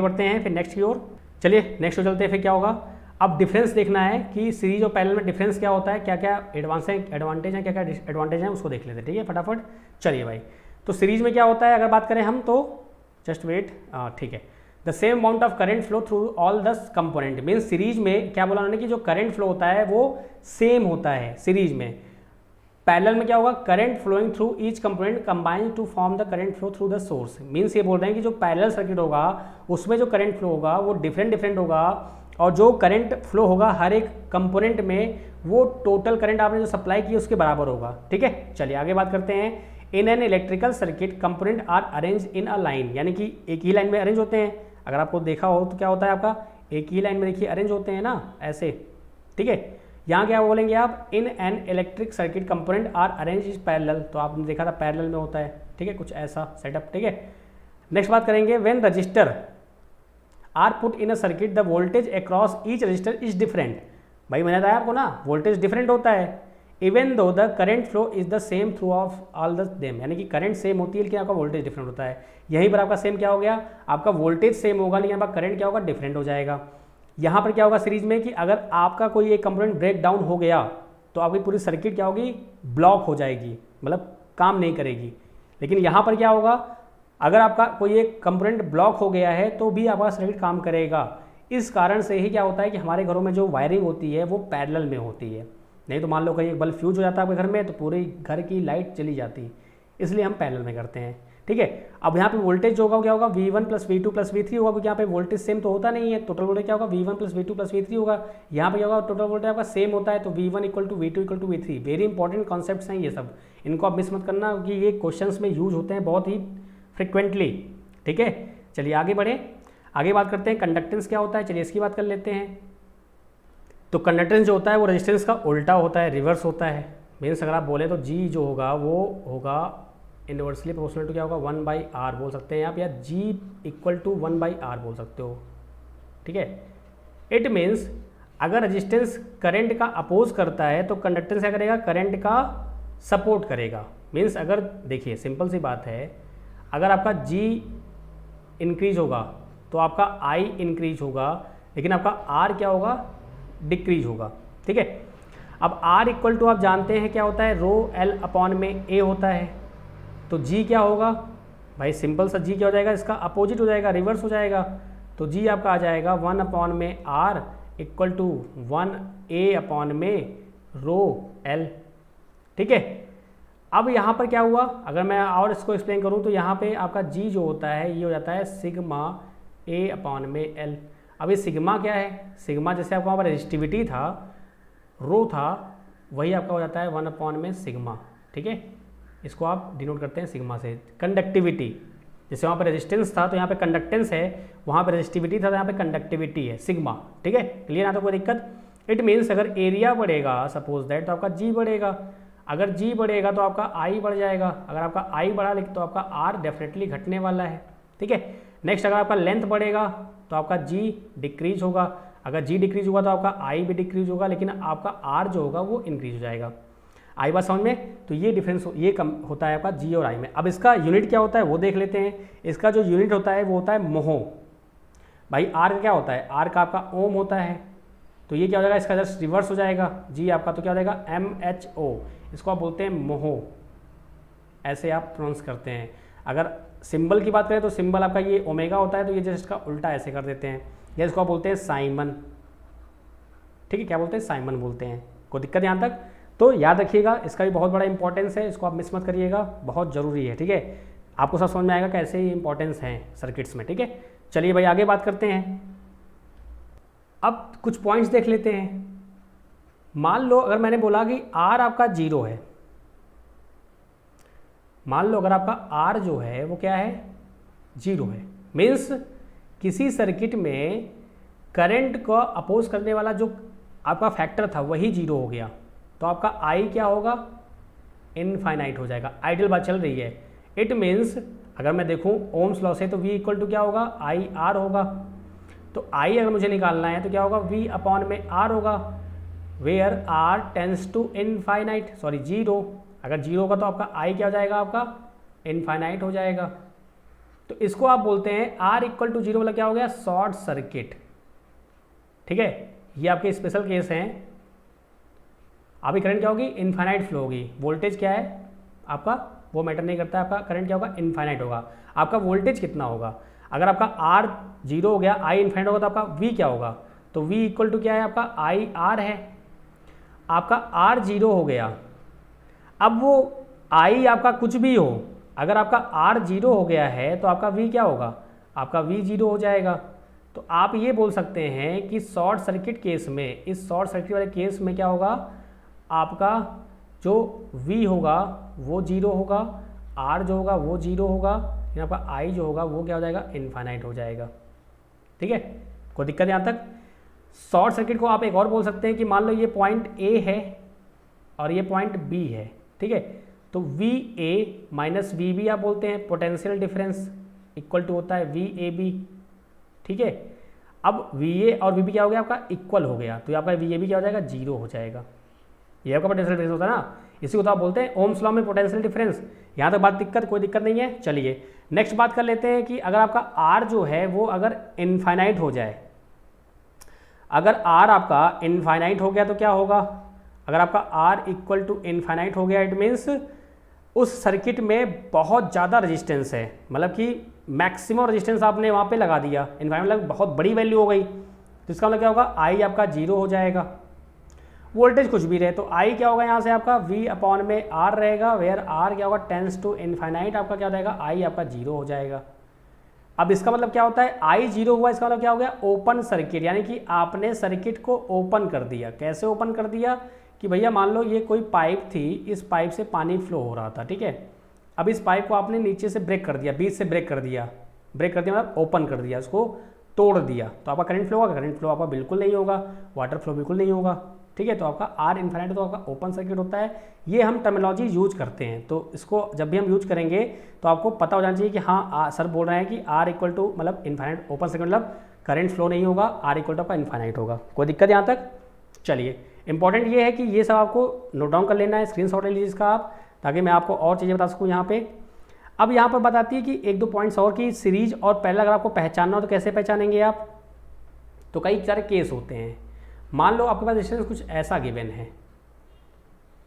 बढ़ते हैं फिर नेक्स्ट की ओर। चलिए नेक्स्ट हो चलते हैं, फिर क्या होगा। अब डिफरेंस देखना है कि सीरीज और पैरेलल में डिफरेंस क्या होता है, क्या क्या एडवांटेज हैं, क्या क्या डिसएडवांटेज हैं, उसको देख लेते हैं। ठीक है, फटाफट चलिए भाई। तो सीरीज में क्या होता है अगर बात करें हम, तो जस्ट वेट, ठीक है, the same amount of current flow through all the component, means series में क्या बोला उन्होंने कि जो करंट फ्लो होता है वो सेम होता है सीरीज में। पैरेलल में क्या होगा, current flowing through each component combine to form the current flow through the source. Means ये बोल रहे हैं कि जो पैरेलल सर्किट होगा उसमें जो करंट फ्लो होगा वो डिफरेंट होगा, और जो करंट फ्लो होगा हर एक कंपोनेंट में वो टोटल करंट आपने जो सप्लाई की उसके बराबर होगा। ठीक है, चलिए आगे बात करते हैं। In an electrical circuit component are arrange in a line, यानी कि एक ही लाइन में अरेंज होते हैं। अगर आपको देखा हो तो क्या होता है आपका, एक ही लाइन में देखिए अरेंज होते हैं ना, ऐसे। ठीक है, यहाँ क्या बोलेंगे आप, in an electric circuit component are arrange is parallel, तो आपने देखा था पैरेलल में होता है। ठीक है, कुछ ऐसा सेटअप। ठीक है, नेक्स्ट बात करेंगे, when resistor are put in a circuit the voltage across each resistor is different. भाई मैंने बताया आपको ना, वोल्टेज डिफरेंट होता है, even though the current flow is the same through of all the them, यानी कि करंट सेम होती है लेकिन आपका वोल्टेज डिफरेंट होता है। यहीं पर आपका सेम क्या हो गया, आपका वोल्टेज सेम होगा लेकिन आपका करंट क्या होगा, डिफरेंट हो जाएगा। यहाँ पर क्या होगा सीरीज में कि अगर आपका कोई एक कंपोनेंट ब्रेक डाउन हो गया तो आपकी पूरी सर्किट क्या होगी, ब्लॉक हो जाएगी, मतलब काम नहीं करेगी। लेकिन यहाँ पर क्या होगा, अगर आपका कोई एक कंपोनेंट ब्लॉक हो गया है तो भी आपका सर्किट काम करेगा। इस कारण से ही क्या होता है कि हमारे घरों में जो वायरिंग होती है वो पैरेलल में होती है। नहीं तो मान लो कहीं एक बल्ब फ्यूज हो जाता है आपके घर में तो पूरे घर की लाइट चली जाती, इसलिए हम पैरेलल में करते हैं। ठीक है, अब यहाँ पे वोल्टेज जो होगा क्या होगा, V1 plus V2 plus V3 होगा, क्योंकि यहाँ पे वोल्टेज सेम तो होता नहीं है। टोटल वोल्टेज क्या होगा, V1 plus V2 plus V3 होगा। यहाँ पे क्या होगा, टोटल वोल्टेज आपका सेम होता है तो V1 equal to V2 equal to V3। Very important concepts हैं ये सब, इनको आप मिस मत करना क्योंकि ये क्वेश्चंस में यूज होते हैं बहुत ही फ्रिक्वेंटली। ठीक है, चलिए आगे बढ़े, आगे बात करते हैं कंडक्टेंस क्या होता है। चलिए इसकी बात कर लेते हैं। तो कंडक्टेंस जो होता है वो रेजिस्टेंस का उल्टा होता है, रिवर्स होता है। मीन्स अगर आप बोले तो G जो होगा वो होगा इनवर्सली प्रोपोर्शनल टू क्या होगा, 1/r बोल सकते हैं आप, या G इक्वल टू 1/r बोल सकते हो। ठीक है, इट मीन्स अगर रेजिस्टेंस करंट का अपोज करता है तो कंडक्टेंस क्या करेगा, करंट का सपोर्ट करेगा। मीन्स अगर देखिए सिंपल सी बात है, अगर आपका G इंक्रीज होगा तो आपका I इंक्रीज होगा, लेकिन आपका R क्या होगा, डिक्रीज होगा। ठीक है, अब R इक्वल टू आप जानते हैं क्या होता है, रो L अपॉन में A होता है। तो G क्या होगा भाई, सिंपल सा G क्या हो जाएगा, इसका अपोजिट हो जाएगा, रिवर्स हो जाएगा। तो G आपका आ जाएगा 1 अपॉन में R equal to 1A upon में रो L। ठीक है, अब यहाँ पर क्या हुआ, अगर मैं और इसको एक्सप्लेन करूँ तो यहाँ पे आपका G जो होता है ये हो जाता है सिग्मा A अपॉन में L। अब ये सिग्मा क्या है, सिग्मा जैसे आपका वहाँ पर रेजिस्टिविटी था, रो था, वही आपका हो जाता है 1 अपॉन में सिग्मा। ठीक है, इसको आप डिनोट करते हैं सिग्मा से। कंडक्टिविटी, जैसे वहाँ पर रेजिस्टेंस था तो यहाँ पे कंडक्टेंस है, वहाँ पर रेजिस्टिविटी था तो यहाँ पे कंडक्टिविटी है, सिग्मा। ठीक है, क्लियर ना, तो कोई दिक्कत। इट मीन्स अगर एरिया बढ़ेगा सपोज दैट तो आपका जी बढ़ेगा, अगर जी बढ़ेगा तो आपका आई बढ़ जाएगा, अगर आपका आई बढ़ा तो आपका आर डेफिनेटली घटने वाला है। ठीक है, नेक्स्ट अगर आपका लेंथ बढ़ेगा तो आपका जी डिक्रीज होगा, अगर जी डिक्रीज होगा तो आपका आई भी डिक्रीज होगा, लेकिन आपका आर जो होगा वो इंक्रीज हो जाएगा। आई बात समझ में? तो ये डिफरेंस ये कम होता है आपका जी और आई में। अब इसका यूनिट क्या होता है वो देख लेते हैं। इसका जो यूनिट होता है वो होता है मोहो। भाई आर का क्या होता है? आर का आपका ओम होता है, तो ये क्या हो जाएगा, इसका जस्ट रिवर्स हो जाएगा जी आपका, तो क्या हो जाएगा MHO, इसको आप बोलते हैं मोहो, ऐसे आप प्रोनाउंस करते हैं। अगर सिंबल की बात करें तो सिंबल आपका ये ओमेगा होता है, तो ये जस्ट का उल्टा ऐसे कर देते हैं, या इसको आप बोलते हैं साइमन। ठीक है, क्या बोलते हैं? साइमन बोलते हैं। कोई दिक्कत यहाँ तक? तो याद रखिएगा, इसका भी बहुत बड़ा इंपॉर्टेंस है, इसको आप मिस मत करिएगा, बहुत ज़रूरी है। ठीक है, आपको सब समझ में आएगा कैसे ही इंपॉर्टेंस हैं सर्किट्स में। ठीक है, चलिए भाई आगे बात करते हैं। अब कुछ पॉइंट्स देख लेते हैं। मान लो अगर मैंने बोला कि आर आपका 0 है, मान लो अगर आपका आर जो है वो क्या है? 0 है, मीन्स किसी सर्किट में करंट को अपोज करने वाला जो आपका फैक्टर था वही 0 हो गया, तो आपका आई क्या होगा? इनफाइनाइट हो जाएगा। आइडियल बात चल रही है। इट मीन्स अगर मैं देखूं ओम्स लॉ से तो V इक्वल टू क्या होगा? आई आर होगा। तो आई अगर मुझे निकालना है तो क्या होगा? V अपॉन में आर होगा, where R tends to infinite, sorry 0। अगर 0 होगा तो आपका आई क्या हो जाएगा? आपका इनफाइनाइट हो जाएगा। तो इसको आप बोलते हैं आर इक्वल टू 0 मतलब क्या हो गया? Short circuit. ठीक है, ये आपके स्पेशल केस हैं। अभी करंट क्या होगी? इनफाइनाइट फ्लो होगी। वोल्टेज क्या है आपका? वो मैटर नहीं करता है, आपका करंट क्या होगा? इनफाइनाइट होगा। आपका वोल्टेज कितना होगा? अगर आपका आर 0 हो गया, आई इनफाइनाइट होगा, तो आपका वी क्या होगा? तो वी इक्वल टू क्या है? आपका आई आर है। आपका आर 0 हो गया, अब वो आई आपका कुछ भी हो, अगर आपका आर 0 हो गया है तो आपका वी क्या होगा? आपका वी 0 हो जाएगा। तो आप ये बोल सकते हैं कि शॉर्ट सर्किट केस में, इस शॉर्ट सर्किट वाले केस में क्या होगा? आपका जो V होगा वो 0 होगा, R जो होगा वो 0 होगा, लेकिन आपका I जो होगा वो क्या हो जाएगा? इनफाइनाइट हो जाएगा। ठीक है, कोई दिक्कत यहाँ तक? शॉर्ट सर्किट को आप एक और बोल सकते हैं कि मान लो ये पॉइंट A है और ये पॉइंट B है। ठीक है, तो VA माइनस VB आप बोलते हैं, पोटेंशियल डिफरेंस इक्वल टू होता है VAB। ठीक है, अब VA और VB क्या हो गया? आपका इक्वल हो गया, तो आपका VAB क्या हो जाएगा? 0 हो जाएगा। ये आपका पोटेंशियल डिफरेंस होता है ना, इसी को तो आप बोलते हैं ओम्स लॉ में पोटेंशियल डिफरेंस। यहाँ तक बात दिक्कत, कोई दिक्कत नहीं है। चलिए नेक्स्ट बात कर लेते हैं कि अगर आपका आर जो है वो अगर इनफाइनाइट हो जाए, अगर आर आपका इनफाइनाइट हो गया तो क्या होगा? अगर आपका आर इक्वल टू इनफाइनाइट हो गया, इट मीन्स उस सर्किट में बहुत ज़्यादा रजिस्टेंस है, मतलब कि मैक्सिमम रजिस्टेंस आपने वहाँ पे लगा दिया, इनफाइनाइट मतलब बहुत बड़ी वैल्यू हो गई, तो इसका मतलब क्या होगा? आई आपका 0 हो जाएगा। वोल्टेज कुछ भी रहे तो आई क्या होगा? यहाँ से आपका V अपॉन में R रहेगा, वेयर R क्या होगा? टेंस टू इनफाइनाइट, आपका क्या हो जाएगा? आई आपका 0 हो जाएगा। अब इसका मतलब क्या होता है? आई 0 हुआ, इसका मतलब क्या हो गया? ओपन सर्किट, यानी कि आपने सर्किट को ओपन कर दिया। कैसे ओपन कर दिया? कि भैया मान लो ये कोई पाइप थी, इस पाइप से पानी फ्लो हो रहा था। ठीक है, अब इस पाइप को आपने नीचे से ब्रेक कर दिया, बीच से ब्रेक कर दिया। ब्रेक कर दिया मतलब ओपन कर दिया, उसको तोड़ दिया, तो आपका करंट फ्लो होगा? करंट फ्लो आपका बिल्कुल नहीं होगा, वाटर फ्लो बिल्कुल नहीं होगा। ठीक है, तो आपका आर इनफाइनाइट तो आपका ओपन सर्किट होता है। ये हम टर्मिनोलॉजी यूज करते हैं, तो इसको जब भी हम यूज करेंगे तो आपको पता हो जाना चाहिए कि हाँ सर बोल रहे हैं कि आर इक्वल टू मतलब इनफाइनाइट ओपन सर्किट मतलब करंट फ्लो नहीं होगा, आर इक्वल टू आपका इनफाइनाइट होगा। कोई दिक्कत यहाँ तक? चलिए, इंपॉर्टेंट ये है कि ये सब आपको नोट डाउन कर लेना है, स्क्रीनशॉट ले लीजिए इसका आप, ताकि मैं आपको और चीज़ें बता सकूँ यहाँ पे। अब यहाँ पर बताती है कि एक दो पॉइंट्स और की सीरीज और पहला अगर आपको पहचानना हो तो कैसे पहचानेंगे आप? तो कई सारे केस होते हैं। मान लो आपके पास रेजिस्टेंस कुछ ऐसा गिवन है,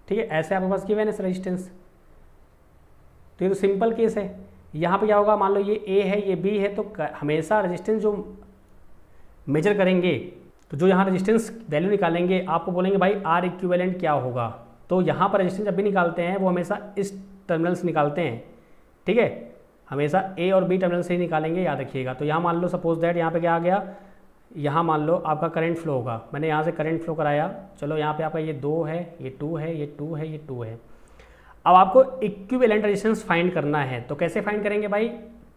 ठीक है, ऐसे आपके पास गिवन है रेजिस्टेंस, तो ये तो सिंपल केस है। यहाँ पे क्या होगा? मान लो ये ए है, ये बी है, तो हमेशा रेजिस्टेंस जो मेजर करेंगे, तो जो यहाँ रेजिस्टेंस वैल्यू निकालेंगे, आपको बोलेंगे भाई आर इक्विवेलेंट क्या होगा। तो यहाँ पर रेजिस्टेंस जब भी निकालते हैं वो हमेशा इस टर्मिनल से निकालते हैं। ठीक है, हमेशा ए और बी टर्मिनल से ही निकालेंगे, याद रखिएगा। तो यहाँ मान लो सपोज दैट यहाँ पे क्या आ गया? यहाँ मान लो आपका करंट फ्लो होगा, मैंने यहाँ से करंट फ्लो कराया, चलो यहाँ पे आपका ये 2 है, ये 2 है, ये 2 है, ये 2 है। अब आपको इक्विवेलेंट रेजिस्टेंस फाइंड करना है, तो कैसे फाइंड करेंगे भाई,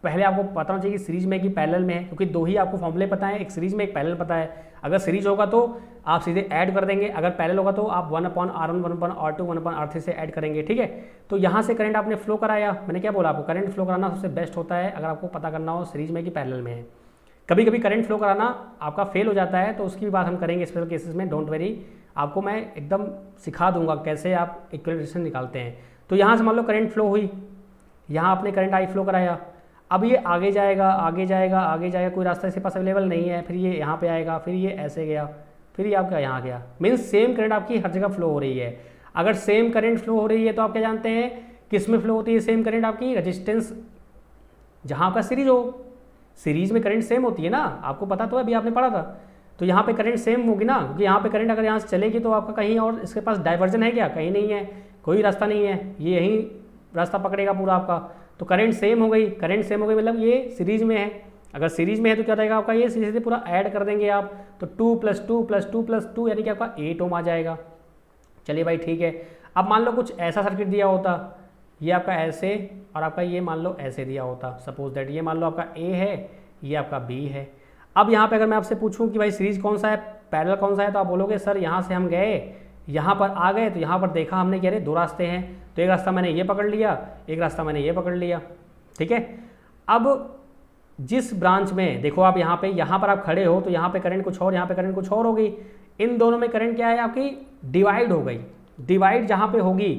पहले आपको पता होना चाहिए कि सीरीज में कि पैरेलल में है, क्योंकि दो ही आपको फॉर्मूले पता है, एक सीरीज में एक पैरेलल पता है। अगर सीरीज होगा तो आप सीधे ऐड कर देंगे, अगर पैरेलल होगा तो आप 1/R1 1/R2 1/R3 से ऐड करेंगे, ठीक है। तो यहाँ से करंट आपने फ्लो कराया, मैंने क्या बोला आपको, करंट फ्लो कराना सबसे बेस्ट होता है अगर आपको पता करना हो सीरीज में कि पैरेलल में है। कभी कभी करंट फ्लो कराना आपका फेल हो जाता है, तो उसकी भी बात हम करेंगे स्पेशल केसेस में, डोंट वेरी, आपको मैं एकदम सिखा दूंगा कैसे आप इक्विवेलेंट रेजिस्टेंस निकालते हैं। तो यहाँ से मान लो करंट फ्लो हुई, यहाँ आपने करंट आई फ्लो कराया, अब ये आगे जाएगा आगे जाएगा आगे जाएगा, कोई रास्ता इसके पास अवेलेबल नहीं है, फिर ये यहाँ पे आएगा, फिर ये ऐसे गया, फिर ये आपका यहाँ गया, मीन्स सेम करंट आपकी हर जगह फ्लो हो रही है। अगर सेम करंट फ्लो हो रही है तो आप क्या जानते हैं किस में फ्लो होती है सेम करंट आपकी, रजिस्टेंस जहाँ आपका सीरीज हो, सीरीज में करंट सेम होती है ना, आपको पता तो है, अभी आपने पढ़ा था। तो यहाँ पे करंट सेम होगी ना, क्योंकि यहाँ पे करंट अगर यहाँ से चलेगी तो आपका कहीं और इसके पास डाइवर्जन है क्या, कहीं नहीं है, कोई रास्ता नहीं है, ये यहीं रास्ता पकड़ेगा पूरा आपका। तो करंट सेम हो गई, करंट सेम हो गई मतलब ये सीरीज में है, अगर सीरीज में है तो क्या रहेगा आपका, ये सीधे पूरा ऐड कर देंगे आप, तो 2 + 2 + 2 + 2 यानी कि आपका 8 ओम आ जाएगा। चलिए भाई ठीक है। अब मान लो कुछ ऐसा सर्किट दिया होता, ये आपका ऐसे और आपका ये मान लो ऐसे दिया होता, सपोज दैट ये मान लो आपका ए है, ये आपका बी है। अब यहाँ पे अगर मैं आपसे पूछूं कि भाई सीरीज कौन सा है पैरेलल कौन सा है, तो आप बोलोगे सर यहाँ से हम गए यहाँ पर आ गए, तो यहाँ पर देखा हमने कह रहे दो रास्ते हैं, तो एक रास्ता मैंने ये पकड़ लिया, एक रास्ता मैंने ये पकड़ लिया, ठीक है। अब जिस ब्रांच में देखो आप यहाँ पर आप खड़े हो, तो यहाँ पे करंट कुछ और, यहाँ पे करंट कुछ और हो गई, इन दोनों में करंट क्या है आपकी डिवाइड हो गई, डिवाइड जहाँ पे होगी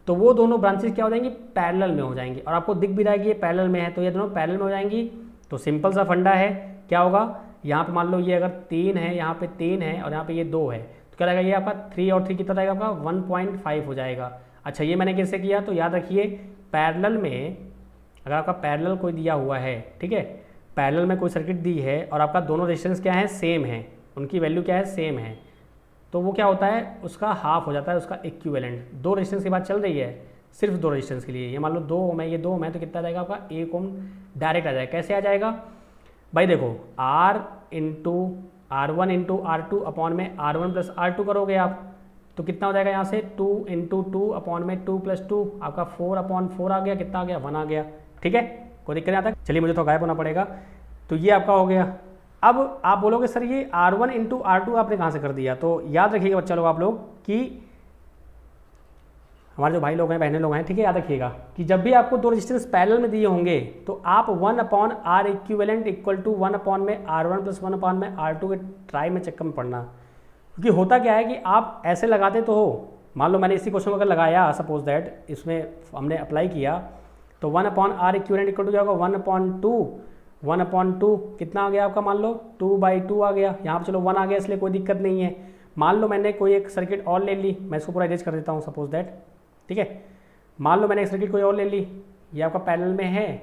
तो वो दोनों ब्रांचेस क्या हो जाएंगी, पैरेलल में हो जाएंगी, और आपको दिख भी रहा है कि ये पैरेलल में है, तो ये दोनों पैरेलल में हो जाएंगी। तो सिंपल सा फंडा है, क्या होगा, यहाँ पे मान लो ये अगर 3 है, यहाँ पे 3 है और यहाँ पे ये 2 है, तो क्या रहेगा, ये आपका 3 और 3 कितना रहेगा आपका 1.5 हो जाएगा। अच्छा ये मैंने कैसे किया, तो याद रखिए पैरेलल में अगर आपका पैरेलल कोई दिया हुआ है, ठीक है, पैरेलल में कोई सर्किट दी है और आपका दोनों रेजिस्टेंस क्या है, सेम है, उनकी वैल्यू क्या है, सेम है, तो वो क्या होता है, उसका हाफ हो जाता है उसका इक्विवेलेंट। दो रेजिस्टेंस की बात चल रही है, सिर्फ दो रेजिस्टेंस के लिए, ये मान लो 2 ओम है, ये 2 ओम है, तो कितना जाएगा आपका 1 ओम डायरेक्ट आ जाएगा। कैसे आ जाएगा भाई, देखो R1 इंटू R2 अपॉन में R1 + R2 करोगे आप, तो कितना हो जाएगा यहाँ से 2 × 2 अपॉन में 2 + 2 आपका 4/4 आ गया, कितना आ गया 1 आ गया, ठीक है, कोई दिक्कत नहीं आता। चलिए मुझे तो गायब होना पड़ेगा, तो ये आपका हो गया। अब आप बोलोगे सर ये R1 इंटू R2 आपने कहाँ से कर दिया, तो याद रखिएगा बच्चा लोग आप लोग कि हमारे जो भाई लोग हैं बहने लोग हैं, ठीक है, याद रखिएगा कि जब भी आपको दो रेजिस्टेंस पैरेलल में दिए होंगे तो आप 1/R equivalent equal to 1/R1 + 1/R2 के ट्राई में चक्कर में पड़ना। क्योंकि होता क्या है कि आप ऐसे लगाते तो हो, मान लो मैंने इसी क्वेश्चन को अगर लगाया, सपोज दैट इसमें हमने अप्लाई किया, तो 1/R इक्विवेलेंट इक्वल टू क्या होगा 1/2 कितना आ गया आपका, मान लो 2/2 आ गया, यहाँ पर चलो 1 आ गया इसलिए कोई दिक्कत नहीं है। मान लो मैंने कोई एक सर्किट और ले ली, मैं इसको पूरा इरेज कर देता हूँ सपोज दैट, ठीक है, मान लो मैंने एक सर्किट कोई और ले ली, ये आपका पैरेलल में है,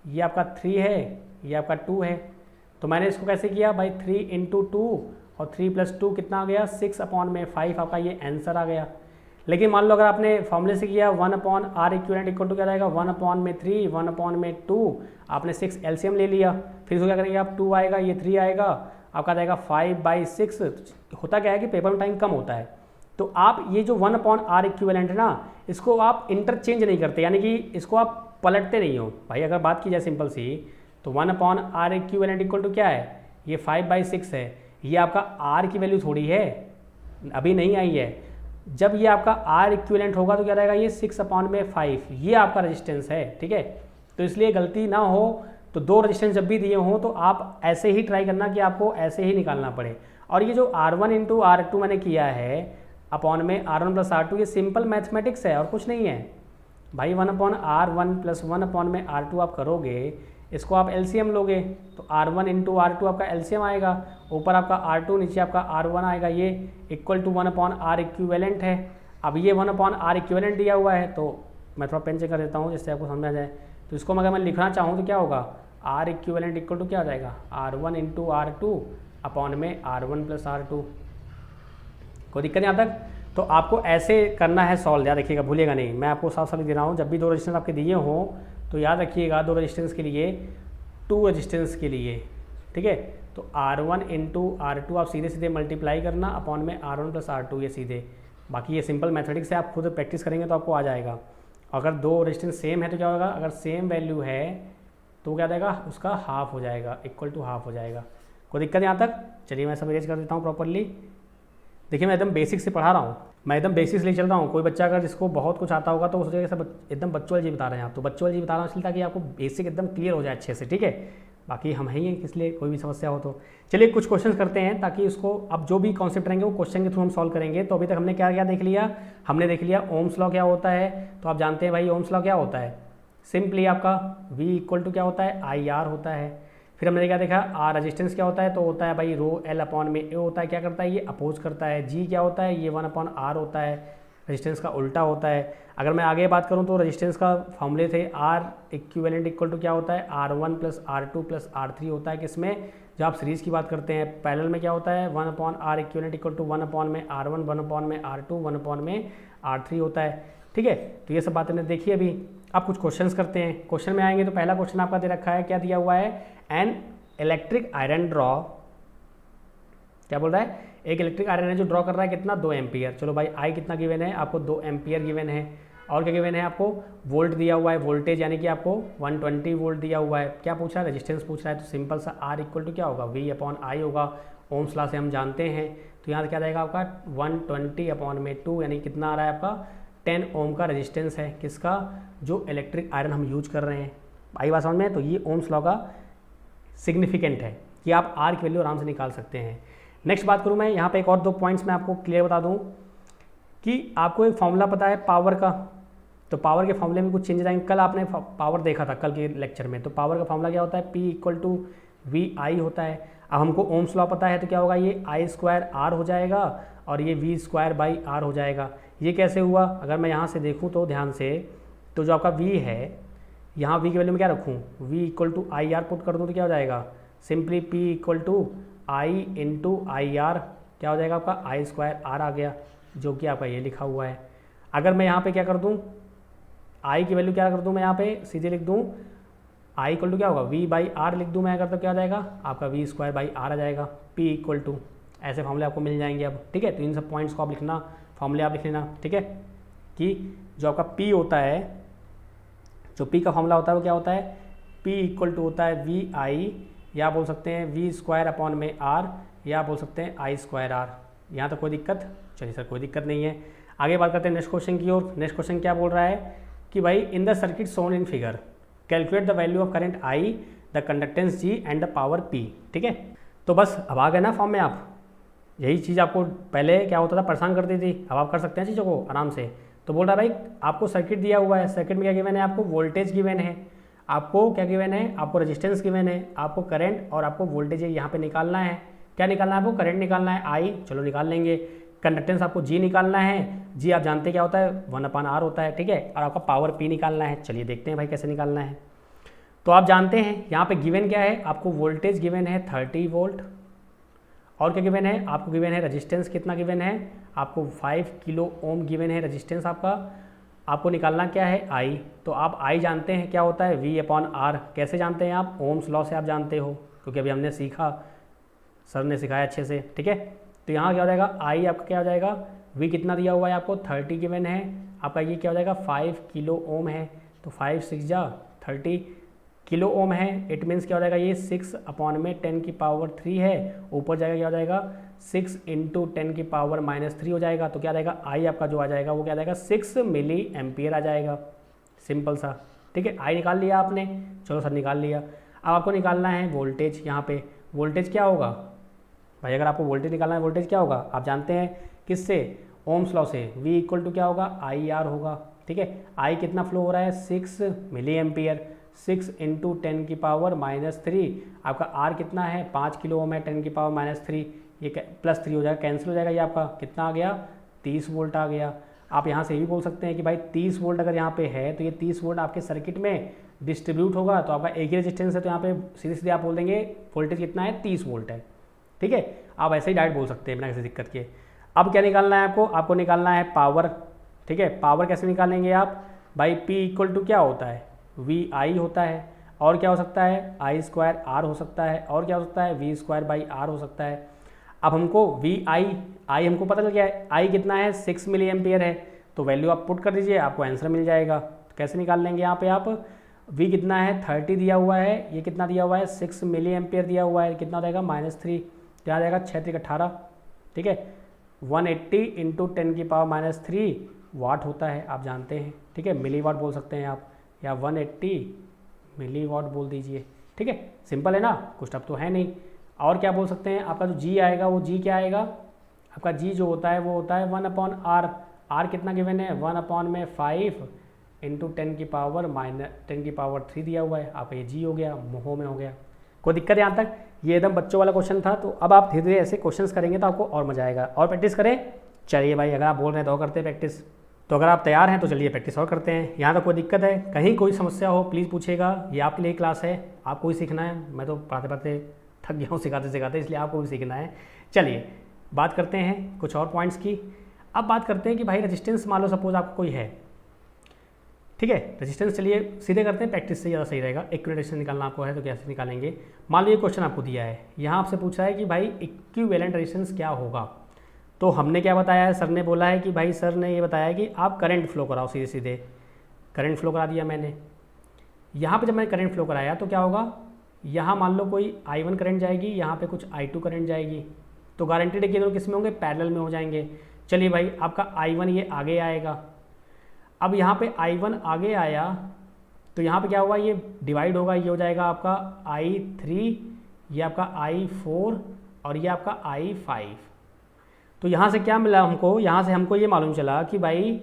ये आपका 3 है, ये आपका 2 है, तो मैंने इसको कैसे किया भाई 3 × 2 और 3 + 2 कितना आ गया 6/5 आपका ये आंसर आ गया। लेकिन मान लो अगर आपने फॉर्मूले से किया 1/R इक्विवेलेंट इक्वल टू क्या रहेगा 1/3 1/2, आपने 6 एलसीएम ले लिया, फिर इसको क्या करेंगे आप 2 आएगा, ये 3 आएगा, आपका जाएगा 5/6। होता क्या है कि पेपर में टाइम कम होता है, तो आप ये जो 1/R इक्विवेलेंट है ना, इसको आप इंटरचेंज नहीं करते, यानी कि इसको आप पलटते नहीं हो भाई। अगर बात की जाए सिंपल सी, तो 1/R इक्विवेलेंट इक्वल टू क्या है, ये 5/6 है, ये आपका R की वैल्यू थोड़ी है, अभी नहीं आई है। जब ये आपका R इक्विवेलेंट होगा तो क्या रहेगा, ये 6/5 ये आपका रेजिस्टेंस है, ठीक है। तो इसलिए गलती ना हो, तो दो रेजिस्टेंस जब भी दिए हों तो आप ऐसे ही ट्राई करना कि आपको ऐसे ही निकालना पड़े। और ये जो R1 इंटू R2 मैंने किया है अपॉन में R1 + R2, ये सिंपल मैथमेटिक्स है और कुछ नहीं है भाई। 1/R1 + 1/R2 आप करोगे, इसको आप एलसीएम लोगे तो R1 इंटू R2 आपका एलसीएम आएगा, ऊपर आपका R2 नीचे आपका R1 आएगा, ये इक्वल टू 1/R इक्विवेलेंट है। अब ये 1/R इक्विवेलेंट दिया हुआ है, तो मैं थोड़ा पेन चेक कर देता हूँ जिससे आपको समझ आ जाए। तो इसको अगर मैं लिखना चाहूँ तो क्या होगा, R इक्विवेलेंट इक्वल टू क्या हो जाएगा R1 इंटू R2 अपॉन में R1 + R2। कोई दिक्कत नहीं आता। तो आपको ऐसे करना है सॉल्व, याद रखिएगा, भूलिएगा नहीं, मैं आपको साफ साफ दे रहा हूँ। जब भी दो रेजिस्टेंस आपके दिए हों तो याद रखिएगा, दो रेजिस्टेंस के लिए 2 रेजिस्टेंस के लिए, ठीक है, तो R1 इंटू R2 आप सीधे सीधे मल्टीप्लाई करना अपॉन में R1 + R2, ये सीधे। बाकी ये सिंपल मैथमेटिक्स है, आप खुद प्रैक्टिस करेंगे तो आपको आ जाएगा। अगर दो रेजिस्टेंस सेम है तो क्या होगा, अगर सेम वैल्यू है तो क्या देगा, उसका हाफ हो जाएगा, इक्वल टू हाफ हो जाएगा। कोई दिक्कत यहाँ तक? चलिए मैं सब इरेज कर देता हूँ प्रॉपरली। देखिए मैं एकदम बेसिक से पढ़ा रहा हूँ, मैं एकदम बेसिक से ले चल रहा हूँ। कोई बच्चा अगर जिसको बहुत कुछ आता होगा तो उस जगह से एकदम बच्चों वाली जी बता रहे हैं आप, तो बच्चों वाली जी बता रहा हूँ इसलिए ताकि आपको बेसिक एकदम क्लियर हो जाए अच्छे से, ठीक है। बाकी हम हैं ही हैं, इसलिए कोई भी समस्या हो तो चलिए कुछ क्वेश्चन करते हैं, ताकि उसको अब जो भी कॉन्सेप्ट रहेंगे वो क्वेश्चन के थ्रू हम सॉल्व करेंगे। तो अभी तक हमने क्या क्या देख लिया, हमने देख लिया ओम्स लॉ क्या होता है। तो आप जानते हैं भाई ओम्स लॉ क्या होता है, सिंपली आपका V इक्वल टू क्या होता है, IR होता है। फिर हमने क्या देखा, R रेजिस्टेंस क्या होता है, तो होता है भाई रो L अपॉन में A होता है, क्या करता है ये अपोज करता है। G क्या होता है, ये 1 अपॉन R होता है, रेजिस्टेंस का उल्टा होता है। अगर मैं आगे बात करूं तो रेजिस्टेंस का फॉर्मूले थे, R इक्विवेलेंट इक्वल टू क्या होता है, R1 plus R2 plus R3 होता है। किसमें, जब आप सीरीज़ की बात करते हैं। पैरेलल में क्या होता है, 1 upon R equivalent equal to 1 upon में R1, 1 अपॉन में R2, 1 अपॉन में R3 होता है, ठीक है। तो ये सब बातें हमने देखी अभी। अब कुछ क्वेश्चंस करते हैं। क्वेश्चन में आएंगे तो पहला क्वेश्चन आपका दे रखा है, क्या दिया हुआ है, एन इलेक्ट्रिक आयरन ड्रॉ, क्या बोल रहा है, एक इलेक्ट्रिक आयरन है जो ड्रॉ कर रहा है कितना, 2 एम्पियर। चलो भाई आई कितना गिवन है आपको, 2 एम्पियर गिवन है। और क्या गिवन है आपको, वोल्ट दिया हुआ है, वोल्टेज यानी कि आपको 120 वोल्ट दिया हुआ है। क्या पूछा है, रेजिस्टेंस पूछ रहा है। तो सिंपल सा R इक्वल टू क्या होगा, V अपॉन I होगा, ओम्स लॉ से हम जानते हैं। तो यहाँ क्या रहेगा आपका 120 अपॉन में 2, यानी कितना आ रहा है आपका 10 ओम का रेजिस्टेंस है, किसका, जो इलेक्ट्रिक आयरन हम यूज कर रहे हैं। आई बात समझ में। तो ये ओम्स लॉ का सिग्निफिकेंट है कि आप R की वैल्यू आराम से निकाल सकते हैं। नेक्स्ट बात करूँ मैं, यहाँ पे एक और 2 पॉइंट्स मैं आपको क्लियर बता दूँ कि आपको एक फॉर्मूला पता है पावर का, तो पावर के फॉर्मूले में कुछ चेंजेस आएंगे। कल आपने पावर देखा था कल के लेक्चर में, तो पावर का फॉर्मूला क्या होता है, P इक्वल टू VI होता है। अब हमको ओम्स लॉ पता है तो क्या होगा, ये I स्क्वायर R हो जाएगा और ये V स्क्वायर बाई R हो जाएगा। ये कैसे हुआ, अगर मैं यहाँ से देखूँ तो ध्यान से, तो जो आपका V है, यहाँ V की वैल्यू में क्या रखूँ, V equal to IR put कर दूँ तो क्या हो जाएगा, simply P equal to I into IR, क्या हो जाएगा आपका I स्क्वायर R आ गया, जो कि आपका ये लिखा हुआ है। अगर मैं यहाँ पे क्या कर दूँ, I की वैल्यू क्या कर दूँ, मैं यहाँ पे सीधे लिख दूँ I इक्वल टू क्या होगा, V बाई R लिख दूँ मैं अगर, तो क्या आ जाएगा आपका V स्क्वायर बाई R आ जाएगा। P इक्वल टू, ऐसे फॉर्मूले आपको मिल जाएंगे अब, ठीक है। तो इन सब पॉइंट्स को आप लिखना, फॉर्मूले आप लिख लेना, ठीक है। कि जो आपका P होता है, जो P का फॉर्मूला होता है वो क्या होता है, P इक्वल टू होता है VI, या बोल सकते हैं V स्क्वायर अपॉन में R, या बोल सकते हैं I स्क्वायर R। यहाँ तक कोई दिक्कत, चलिए सर कोई दिक्कत नहीं है। आगे बात करते हैं नेक्स्ट क्वेश्चन की ओर। नेक्स्ट क्वेश्चन क्या बोल रहा है कि भाई in the circuit shown in figure calculate the value of current I, the conductance G and the power P, ठीक है। तो बस अब आ गए ना फॉर्म में आप, यही चीज़ आपको पहले क्या होता था, परेशान करती थी, अब आप कर सकते हैं चीज़ों को आराम से। तो बोल रहा है भाई आपको सर्किट दिया हुआ है, सर्किट में क्या गिवन है, आपको वोल्टेज गिवन है, आपको क्या गिवन है, आपको रेजिस्टेंस गिवन है, आपको करंट और आपको वोल्टेज यहाँ पे निकालना है। क्या निकालना है आपको, करंट निकालना है I, चलो निकाल लेंगे। कंडक्टेंस आपको G निकालना है, G आप जानते क्या होता है, 1 अपॉन R होता है, ठीक है। और आपका पावर P निकालना है। चलिए देखते हैं भाई कैसे निकालना है। तो आप जानते हैं यहाँ पे गिवन क्या है, आपको वोल्टेज गिवन है 30 वोल्ट, और क्या गिवन है, आपको गिवन है रेजिस्टेंस कितना गिवन है, आपको 5 किलो ओम गिवन है रेजिस्टेंस आपका। आपको निकालना क्या है I, तो आप I जानते हैं क्या होता है, V अपॉन R। कैसे जानते हैं आप, ओम्स लॉ से आप जानते हो, क्योंकि अभी हमने सीखा, सर ने सिखाया अच्छे से, ठीक है। तो यहाँ क्या हो जाएगा, I आपका क्या हो जाएगा, V कितना दिया हुआ है आपको 30 गिवन है, आपका ये क्या हो जाएगा 5 किलो ओम है, तो 5 6 जा 30 किलो ओम है। इट मीन्स क्या हो जाएगा, ये 6 अपॉन में 10 की पावर 3 है, ऊपर जाएगा क्या हो जाएगा 6 इंटू 10 की पावर -3 हो जाएगा। तो क्या आएगा I आपका जो आ जाएगा वो क्या आ जाएगा 6 मिली एम्पियर आ जाएगा, सिंपल सा, ठीक है। I निकाल लिया आपने, चलो सर निकाल लिया। अब आपको निकालना है वोल्टेज। यहाँ पे वोल्टेज क्या होगा भाई, अगर आपको वोल्टेज निकालना है, वोल्टेज क्या होगा आप जानते हैं किससे, ओम्स लॉ से। V इक्वल टू क्या होगा IR होगा, ठीक है। I कितना फ्लो हो रहा है 6 मिली एम्पियर, 6 इंटू 10 की पावर -3, आपका R कितना है 5 किलो ओम है, 10 की पावर -3, ये +3 हो जाएगा, कैंसिल हो जाएगा, ये आपका कितना आ गया 30 वोल्ट आ गया। आप यहाँ से ये भी बोल सकते हैं कि भाई 30 वोल्ट अगर यहाँ पे है तो ये 30 वोल्ट आपके सर्किट में डिस्ट्रीब्यूट होगा, तो आपका एक ही रेजिस्टेंस है, तो यहाँ पे सीधे सीधे आप बोल देंगे वोल्टेज कितना है 30 वोल्ट है, ठीक है। आप ऐसे ही डायरेक्ट बोल सकते हैं बिना किसी दिक्कत के। अब क्या निकालना है आपको निकालना है पावर, ठीक है। पावर कैसे निकालेंगे आप भाई, P इक्वल टू क्या होता है VI होता है, और क्या हो सकता है I स्क्वायर R हो सकता है, और क्या हो सकता है V स्क्वायर बाई R हो सकता है। अब हमको I हमको पता चल गया है, I कितना है 6 मिली एम्पियर है, तो वैल्यू आप पुट कर दीजिए, आपको आंसर मिल जाएगा। कैसे निकाल लेंगे यहाँ पे आप, V कितना है 30 दिया हुआ है, ये कितना दिया हुआ है 6 मिली एम्पियर दिया हुआ है, कितना हो जाएगा -3, तो यहाँ जाएगा 6 3 18, ठीक है। 180 इंटू 10⁻³ वाट होता है, आप जानते हैं, ठीक है। मिली वाट बोल सकते हैं आप, या 180 मिली वाट बोल दीजिए, ठीक है। सिंपल है ना, कुछ टफ तो है नहीं। और क्या बोल सकते हैं, आपका जो G आएगा वो G क्या आएगा, आपका G जो होता है वो होता है 1/r। R कितना गिवन है 1/5 इंटू 10⁻³ दिया हुआ है, आपका ये G हो गया, मोहो में हो गया। कोई दिक्कत है यहाँ तक? ये एकदम बच्चों वाला क्वेश्चन था। तो अब आप धीरे धीरे ऐसे क्वेश्चंस करेंगे तो आपको और मजा आएगा। और प्रैक्टिस करें, चलिए भाई, अगर आप बोल रहे हैं तो करते हैं प्रैक्टिस। तो अगर आप तैयार हैं तो चलिए प्रैक्टिस और करते हैं। यहाँ तो कोई दिक्कत है, कहीं कोई समस्या हो प्लीज़ पूछेगा, ये आपके लिए क्लास है, आपको ही सीखना है। मैं तो पढ़ाते पढ़ाते थक गया हूँ सिखाते सिखाते, इसलिए आपको भी सीखना है। चलिए बात करते हैं कुछ और पॉइंट्स की। अब बात करते हैं कि भाई रेजिस्टेंस मान लो सपोज आपको कोई है, ठीक है। रेजिस्टेंस चलिए सीधे करते हैं, प्रैक्टिस से ज़्यादा सही रहेगा। इक्विवेलेंट रेजिस्टेंस निकालना आपको है तो कैसे निकालेंगे। मान लो ये क्वेश्चन आपको दिया है, यहाँ आपसे पूछा है कि भाई इक्विवेलेंट रेजिस्टेंस क्या होगा। तो हमने क्या बताया है, सर ने बोला है कि भाई, सर ने ये बताया कि आप करंट फ्लो कराओ, सीधे सीधे करंट फ्लो करा दिया मैंने। यहाँ पे जब मैंने करंट फ्लो कराया तो क्या होगा, यहाँ मान लो कोई I1 करंट जाएगी, यहाँ पे कुछ I2 करंट जाएगी, तो गारंटेड है कि दोनों किस में होंगे, पैरेलल में हो जाएंगे। चलिए भाई, आपका I1 ये आगे आएगा। अब यहाँ पे I1 आगे आया तो यहाँ पे क्या हुआ, ये डिवाइड होगा, ये हो जाएगा आपका I3, ये आपका I4 और ये आपका I5। तो यहाँ से क्या मिला हमको, यहाँ से हमको ये मालूम चला कि भाई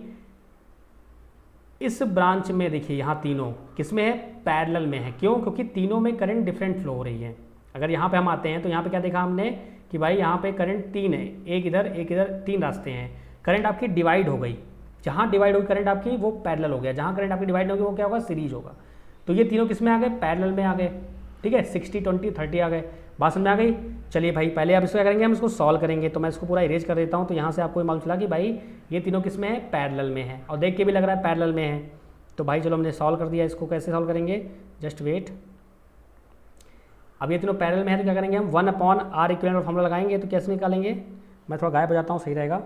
इस ब्रांच में देखिए, यहाँ तीनों किस में है, पैरेलल में है। क्यों? क्योंकि तीनों में करंट डिफरेंट फ्लो हो रही है। अगर यहाँ पे हम आते हैं तो यहाँ पे क्या देखा हमने कि भाई यहाँ पे करंट 3 है, एक इधर 3 रास्ते हैं। करंट आपकी डिवाइड हो गई, जहाँ डिवाइड होगी करंट आपकी वो पैरेलल हो गया, जहाँ करंट आपकी डिवाइड होगी वो क्या होगा, सीरीज होगा। तो ये तीनों किस में आ गए, पैरेलल में आ गए, ठीक है। 60 20 30 आ गए, बात समझ में आ गई। चलिए भाई, पहले आप इसको क्या करेंगे, हम इसको सॉल्व करेंगे। तो मैं इसको पूरा इरेज कर देता हूँ। तो यहाँ से आपको मालूम चला कि भाई ये तीनों किस में है, पैरेलल में है, और देख के भी लग रहा है पैरेलल में है। तो भाई चलो हमने सॉल्व कर दिया, इसको कैसे सॉल्व करेंगे, जस्ट वेट। अब ये तीनों पैरेलल में है तो क्या करेंगे हम, 1/r इक्विवेलेंट फॉर्मूला लगाएंगे। तो कैसे निकालेंगे, मैं थोड़ा गायब हो जाता हूँ, सही रहेगा।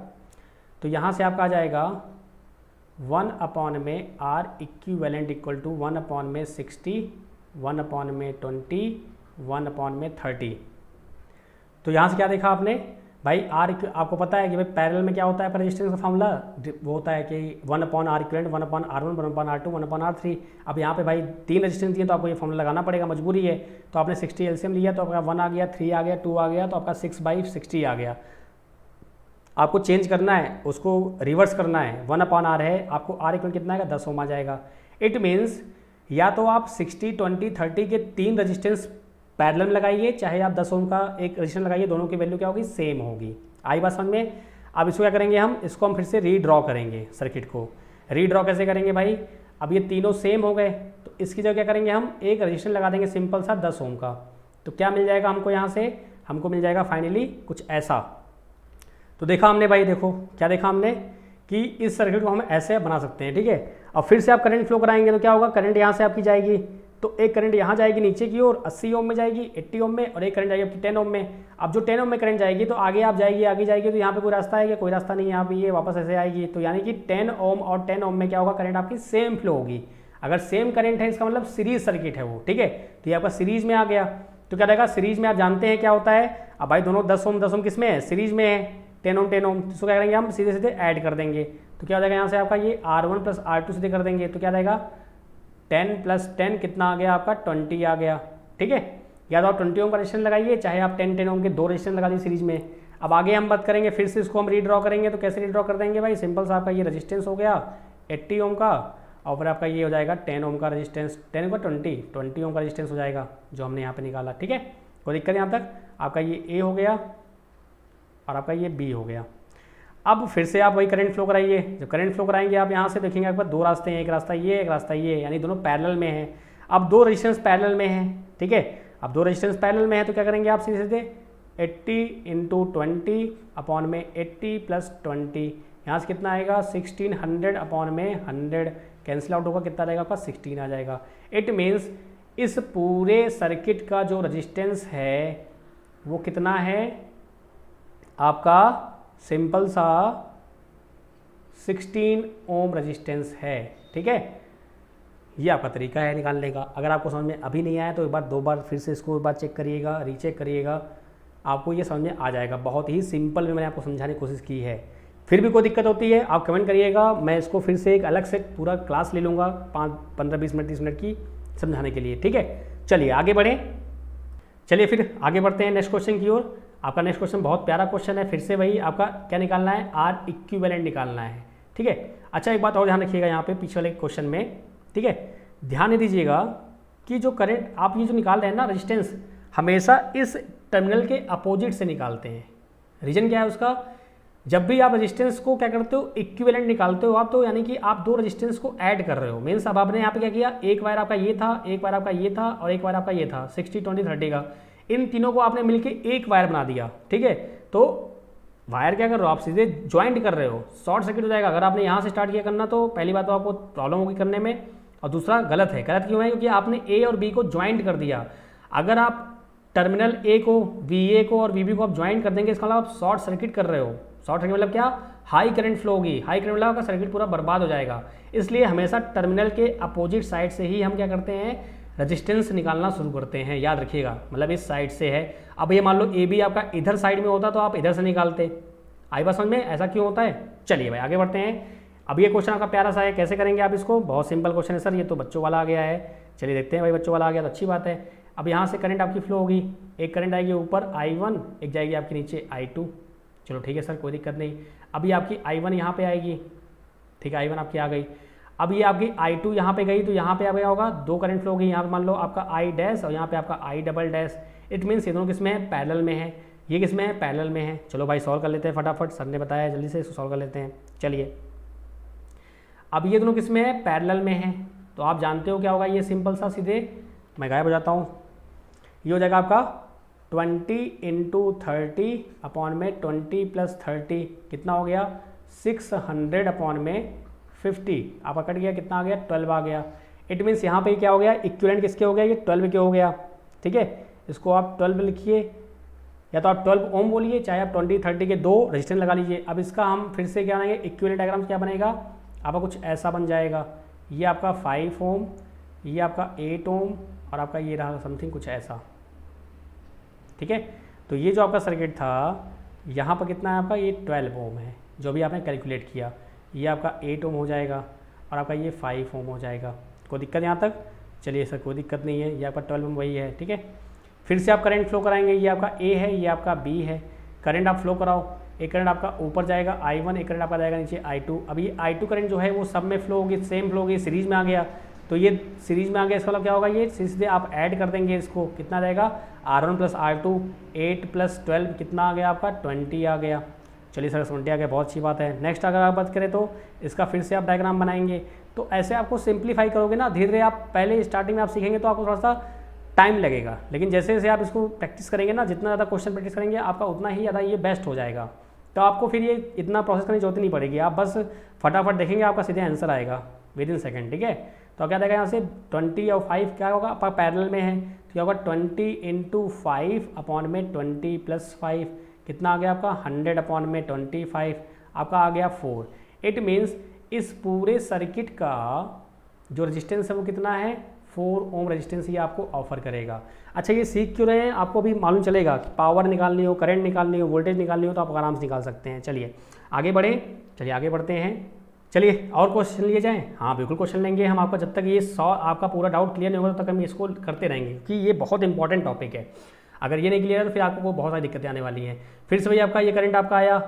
तो यहाँ से आपका आ जाएगा 1/r इक्विवेलेंट इक्वल टू 1/60, 1/20, 1/30। तो यहाँ से क्या देखा आपने भाई, आर आपको पता है कि भाई पैरेलल में क्या होता है, पर रेजिस्टेंस का फॉर्मूला वो होता है कि 1/r equivalent 1/r1, 1/r2, 1/r3। अब यहाँ पे भाई 3 रेजिस्टेंस दिए तो आपको ये फॉर्मूला लगाना पड़ेगा, मजबूरी है। तो आपने 60 एलसीएम लिया तो आपका 1 आ गया, 3 आ गया, 2 आ गया, तो आपका 6/60 आ गया। आपको चेंज करना है, उसको रिवर्स करना है। 1/r है, आपको r इक्वल कितना आएगा, 10 ओम आ जाएगा। इट मीन्स या तो आप 60 20 30 के 3 रेजिस्टेंस पैरेलल लगाइए, चाहे आप 10 ओम का एक रेजिस्टेंस लगाइए, दोनों की वैल्यू क्या होगी, सेम होगी। आई बात समझ में। अब इसको क्या करेंगे हम, इसको हम फिर से रीड्रॉ करेंगे, सर्किट को रीड्रॉ कैसे करेंगे भाई। अब ये तीनों सेम हो गए तो इसकी जगह क्या करेंगे हम, एक रेजिस्टेंस लगा देंगे सिंपल सा 10 ओम का। तो क्या मिल जाएगा हमको, यहाँ से हमको मिल जाएगा फाइनली कुछ ऐसा। तो देखा हमने भाई, देखो क्या देखा हमने कि इस सर्किट को हम ऐसे बना सकते हैं, ठीक है। अब फिर से आप करंट फ्लो कराएंगे तो क्या होगा, करंट यहाँ से आपकी जाएगी, तो एक करंट यहाँ जाएगी नीचे की ओर 80 ओम में जाएगी, 80 ओम में, और एक करंट जाएगी आपकी 10 ओम में। अब जो 10 ओम में करंट जाएगी तो आगे आप जाएगी, आगे जाएगी, तो यहाँ पे कोई रास्ता है क्या, कोई रास्ता नहीं, यहाँ पे ये वापस ऐसे आएगी। तो यानी कि 10 ओम और 10 ओम में क्या होगा, करंट आपकी सेम फ्लो होगी। अगर सेम करंट है इसका मतलब सीरीज सर्किट है वो, ठीक है। तो ये आपका सीरीज में आ गया। तो क्या रहेगा, सीरीज में आप जानते हैं क्या होता है। अब भाई दोनों 10 ओम किस में है, सीरीज में है, 10 ओम 10 ओम। तो क्या करेंगे हम, सीधे सीधे ऐड कर देंगे। तो क्या हो जाएगा, यहाँ से आपका ये R1 + R2 सीधे कर देंगे। तो क्या रहेगा, 10 + 10 कितना आ गया आपका, 20 आ गया, ठीक है। या तो आप 20 ओम का रेजिस्टेंस लगाइए, चाहे आप 10 ओम के 2 रेजिस्टेंस लगा दीजिए सीरीज में। अब आगे हम बात करेंगे, फिर से इसको हम रीड्रॉ करेंगे। तो कैसे रीड्रॉ कर देंगे भाई, सिंपल सा आपका ये रेजिस्टेंस हो गया 80 ओम का, और फिर आपका ये हो जाएगा 10 ओम का रेजिस्टेंस, 10 का 20 ओम का रेजिस्टेंस हो जाएगा जो हमने यहाँ पे निकाला, ठीक है। कोई दिक्कत यहाँ तक। आपका ये ए हो गया और आपका ये बी हो गया। अब फिर से आप वही करंट फ्लो कराइए। जब करंट फ्लो कराएंगे आप यहाँ से देखेंगे आपके पास 2 रास्ते हैं, एक रास्ता ये, एक रास्ता ये, यानी दोनों पैरेलल में हैं। अब 2 रेजिस्टेंस पैरेलल में हैं, ठीक है। अब 2 रेजिस्टेंस पैरेलल में है तो क्या करेंगे आप, सीधे सीधे 80 × 20 अपॉन में 80 + 20, यहाँ से कितना आएगा 1600 अपॉन में 100, कैंसिल आउट होगा, कितना रहेगा आपका 16 आ जाएगा। इट मीन्स इस पूरे सर्किट का जो रजिस्टेंस है वो कितना है आपका, सिंपल सा 16 ओम रेजिस्टेंस है, ठीक है। ये आपका तरीका है निकालने का। अगर आपको समझ में अभी नहीं आया तो एक बार 2 बार फिर से इसको एक बार चेक करिएगा, रीचेक करिएगा, आपको ये समझ में आ जाएगा। बहुत ही सिंपल में मैंने आपको समझाने की कोशिश की है। फिर भी कोई दिक्कत होती है आप कमेंट करिएगा, मैं इसको फिर से एक अलग से पूरा क्लास ले लूँगा 15-20 मिनट 30 मिनट की समझाने के लिए, ठीक है। चलिए आगे बढ़ें, चलिए फिर आगे बढ़ते हैं नेक्स्ट क्वेश्चन की ओर। आपका नेक्स्ट क्वेश्चन बहुत प्यारा क्वेश्चन है, फिर से वही आपका क्या निकालना है, आर इक्विवेलेंट निकालना है, ठीक है। अच्छा एक बात और ध्यान रखिएगा यहाँ पे पीछे वाले क्वेश्चन में, ठीक है, ध्यान दीजिएगा कि जो करंट आप ये जो निकाल रहे हैं ना रेजिस्टेंस, हमेशा इस टर्मिनल के अपोजिट से निकालते हैं। रीजन क्या है उसका, जब भी आप रेजिस्टेंस को क्या करते हो, इक्विवेलेंट निकालते हो आप, तो यानी कि आप 2 रेजिस्टेंस को ऐड कर रहे हो। मीन्स अब आपने यहाँ पे क्या किया, एक वायर आपका ये था, एक वायर आपका ये था और एक वायर आपका ये था 60 20 30 का, इन तीनों को आपने मिलके एक वायर बना दिया, ठीक है। तो वायर क्या कर रहे हो आप, सीधे ज्वाइंट कर रहे हो, शॉर्ट सर्किट हो जाएगा। अगर आपने यहाँ से स्टार्ट किया करना तो पहली बात तो आपको प्रॉब्लम होगी करने में, और दूसरा गलत है। गलत क्यों है, क्योंकि आपने ए और बी को ज्वाइंट कर दिया। अगर आप टर्मिनल ए को, वी को और वी को आप ज्वाइंट कर देंगे, इसका मतलब आप शॉर्ट सर्किट कर रहे हो। शॉर्ट सर्किट मतलब क्या, हाई करंट फ्लो होगी, हाई करंट मतलब आपका सर्किट पूरा बर्बाद हो जाएगा। इसलिए हमेशा टर्मिनल के अपोजिट साइड से ही हम क्या करते हैं, रेजिस्टेंस निकालना शुरू करते हैं, याद रखिएगा। मतलब इस साइड से है, अब ये मान लो ए बी आपका इधर साइड में होता तो आप इधर से निकालते। आई बात समझ में, ऐसा क्यों होता है। चलिए भाई आगे बढ़ते हैं। अब ये क्वेश्चन आपका प्यारा सा है, कैसे करेंगे आप इसको, बहुत सिंपल क्वेश्चन है सर, ये तो बच्चों वाला आ गया है। चलिए देखते हैं भाई, बच्चों वाला आ गया तो अच्छी बात है। अब यहाँ से करंट आपकी फ्लो होगी, एक करंट आएगी ऊपर I1, एक जाएगी आपके नीचे I2। चलो ठीक है सर, कोई दिक्कत नहीं। अभी आपकी I1 यहाँ पे आएगी, ठीक है, I1 आपकी आ गई। अब ये आपकी I2 यहाँ पे गई, तो यहाँ पे आ गया होगा 2 करंट फ्लो होगी। यहाँ पे मान लो आपका I डैश और यहाँ पे आपका I double dash. It means ये दोनों किस में है, पैरेलल में है। ये किस में है, पैरेलल में है। चलो भाई सॉल्व कर लेते हैं फटाफट, सर ने बताया, जल्दी से इसको सॉल्व कर लेते हैं। चलिए अब ये दोनों किस में है, पैरेलल में है। तो आप जानते हो क्या होगा, ये सिंपल सा, सीधे मैं गायब हो जाता हूँ। ये हो जाएगा आपका 20 × 30 अपॉन में 20 + 30 कितना हो गया, 600 अपॉन में 50। आपका कट गया, कितना आ गया, 12 आ गया। इट मीन्स यहाँ पे क्या हो गया, इक्विवेलेंट किसके हो गया, ये 12 के हो गया, ठीक है। इसको आप 12 लिखिए, या तो आप 12 ओम बोलिए, चाहे आप 20 30 के 2 रेजिस्टेंस लगा लीजिए। अब इसका हम फिर से क्या बनाएंगे, इक्विवेलेंट डायग्राम क्या बनेगा आपका, कुछ ऐसा बन जाएगा। ये आपका 5 ओम, ये आपका 8 ओम और आपका ये रहा समथिंग कुछ ऐसा, ठीक है। तो ये जो आपका सर्किट था, यहाँ पर कितना है आपका, ये 12 ओम है जो भी आपने कैलकुलेट किया। ये आपका 8 ओम हो जाएगा और आपका ये 5 ओम हो जाएगा। कोई दिक्कत यहाँ तक, चलिए सर कोई दिक्कत नहीं है, ये आपका 12 ओम वही है, ठीक है। फिर से आप करंट फ्लो कराएंगे, ये आपका ए है, ये आपका बी है। करंट आप फ्लो कराओ, एक करंट आपका ऊपर जाएगा I1, एक करंट आपका जाएगा नीचे I2। अब ये I2 करंट जो है वो सब में फ्लो होगी, सेम फ्लो होगी, सीरीज में आ गया। तो ये सीरीज में आ गया, इसका मतलब क्या होगा, ये सीधे आप ऐड कर देंगे इसको, कितना रहेगा, R1 + R2, 8 + 12 कितना आ गया आपका, 20 आ गया। चलिए सर 20 आ गया, बहुत अच्छी बात है। नेक्स्ट अगर आप बात करें तो इसका फिर से आप डायग्राम बनाएंगे। तो ऐसे आपको सिंप्लीफाई करोगे ना, धीरे धीरे आप पहले स्टार्टिंग में आप सीखेंगे तो आपको थोड़ा सा टाइम लगेगा, लेकिन जैसे जैसे आप इसको प्रैक्टिस करेंगे ना, जितना ज़्यादा क्वेश्चन प्रैक्टिस करेंगे आपका उतना ही ज़्यादा ये बेस्ट हो जाएगा। तो आपको फिर ये इतना प्रोसेस करने की जरूरत नहीं पड़ेगी, आप बस फटाफट देखेंगे, आपका सीधे आंसर आएगा विदिन सेकेंड, ठीक है। तो क्या देगा यहाँ से 20 और 5 क्या होगा, आपका पैरेलल में है, तो क्या होगा 20 × 5 अपॉन में 20 + 5 कितना आ गया आपका, 100 अपॉन में 25 आपका आ गया 4। इट मीन्स इस पूरे सर्किट का जो रेजिस्टेंस है वो कितना है, 4 ओम रेजिस्टेंस ये आपको ऑफर करेगा। अच्छा ये सीख क्यों रहे हैं, आपको भी मालूम चलेगा कि पावर निकालनी हो, करंट निकालनी हो, वोल्टेज निकालनी हो तो आप आराम से निकाल सकते हैं। चलिए आगे बढ़ें, चलिए आगे बढ़ते हैं। चलिए और क्वेश्चन लिए जाएँ, हाँ बिल्कुल क्वेश्चन लेंगे हम आपका, जब तक ये आपका पूरा डाउट क्लियर नहीं होगा तब तक हम इसको करते रहेंगे, क्योंकि ये बहुत इंपॉर्टेंट टॉपिक है। अगर ये नहीं क्लियर है तो फिर आपको बहुत सारी दिक्कतें आने वाली हैं। फिर से भाई आपका ये करंट आपका आया,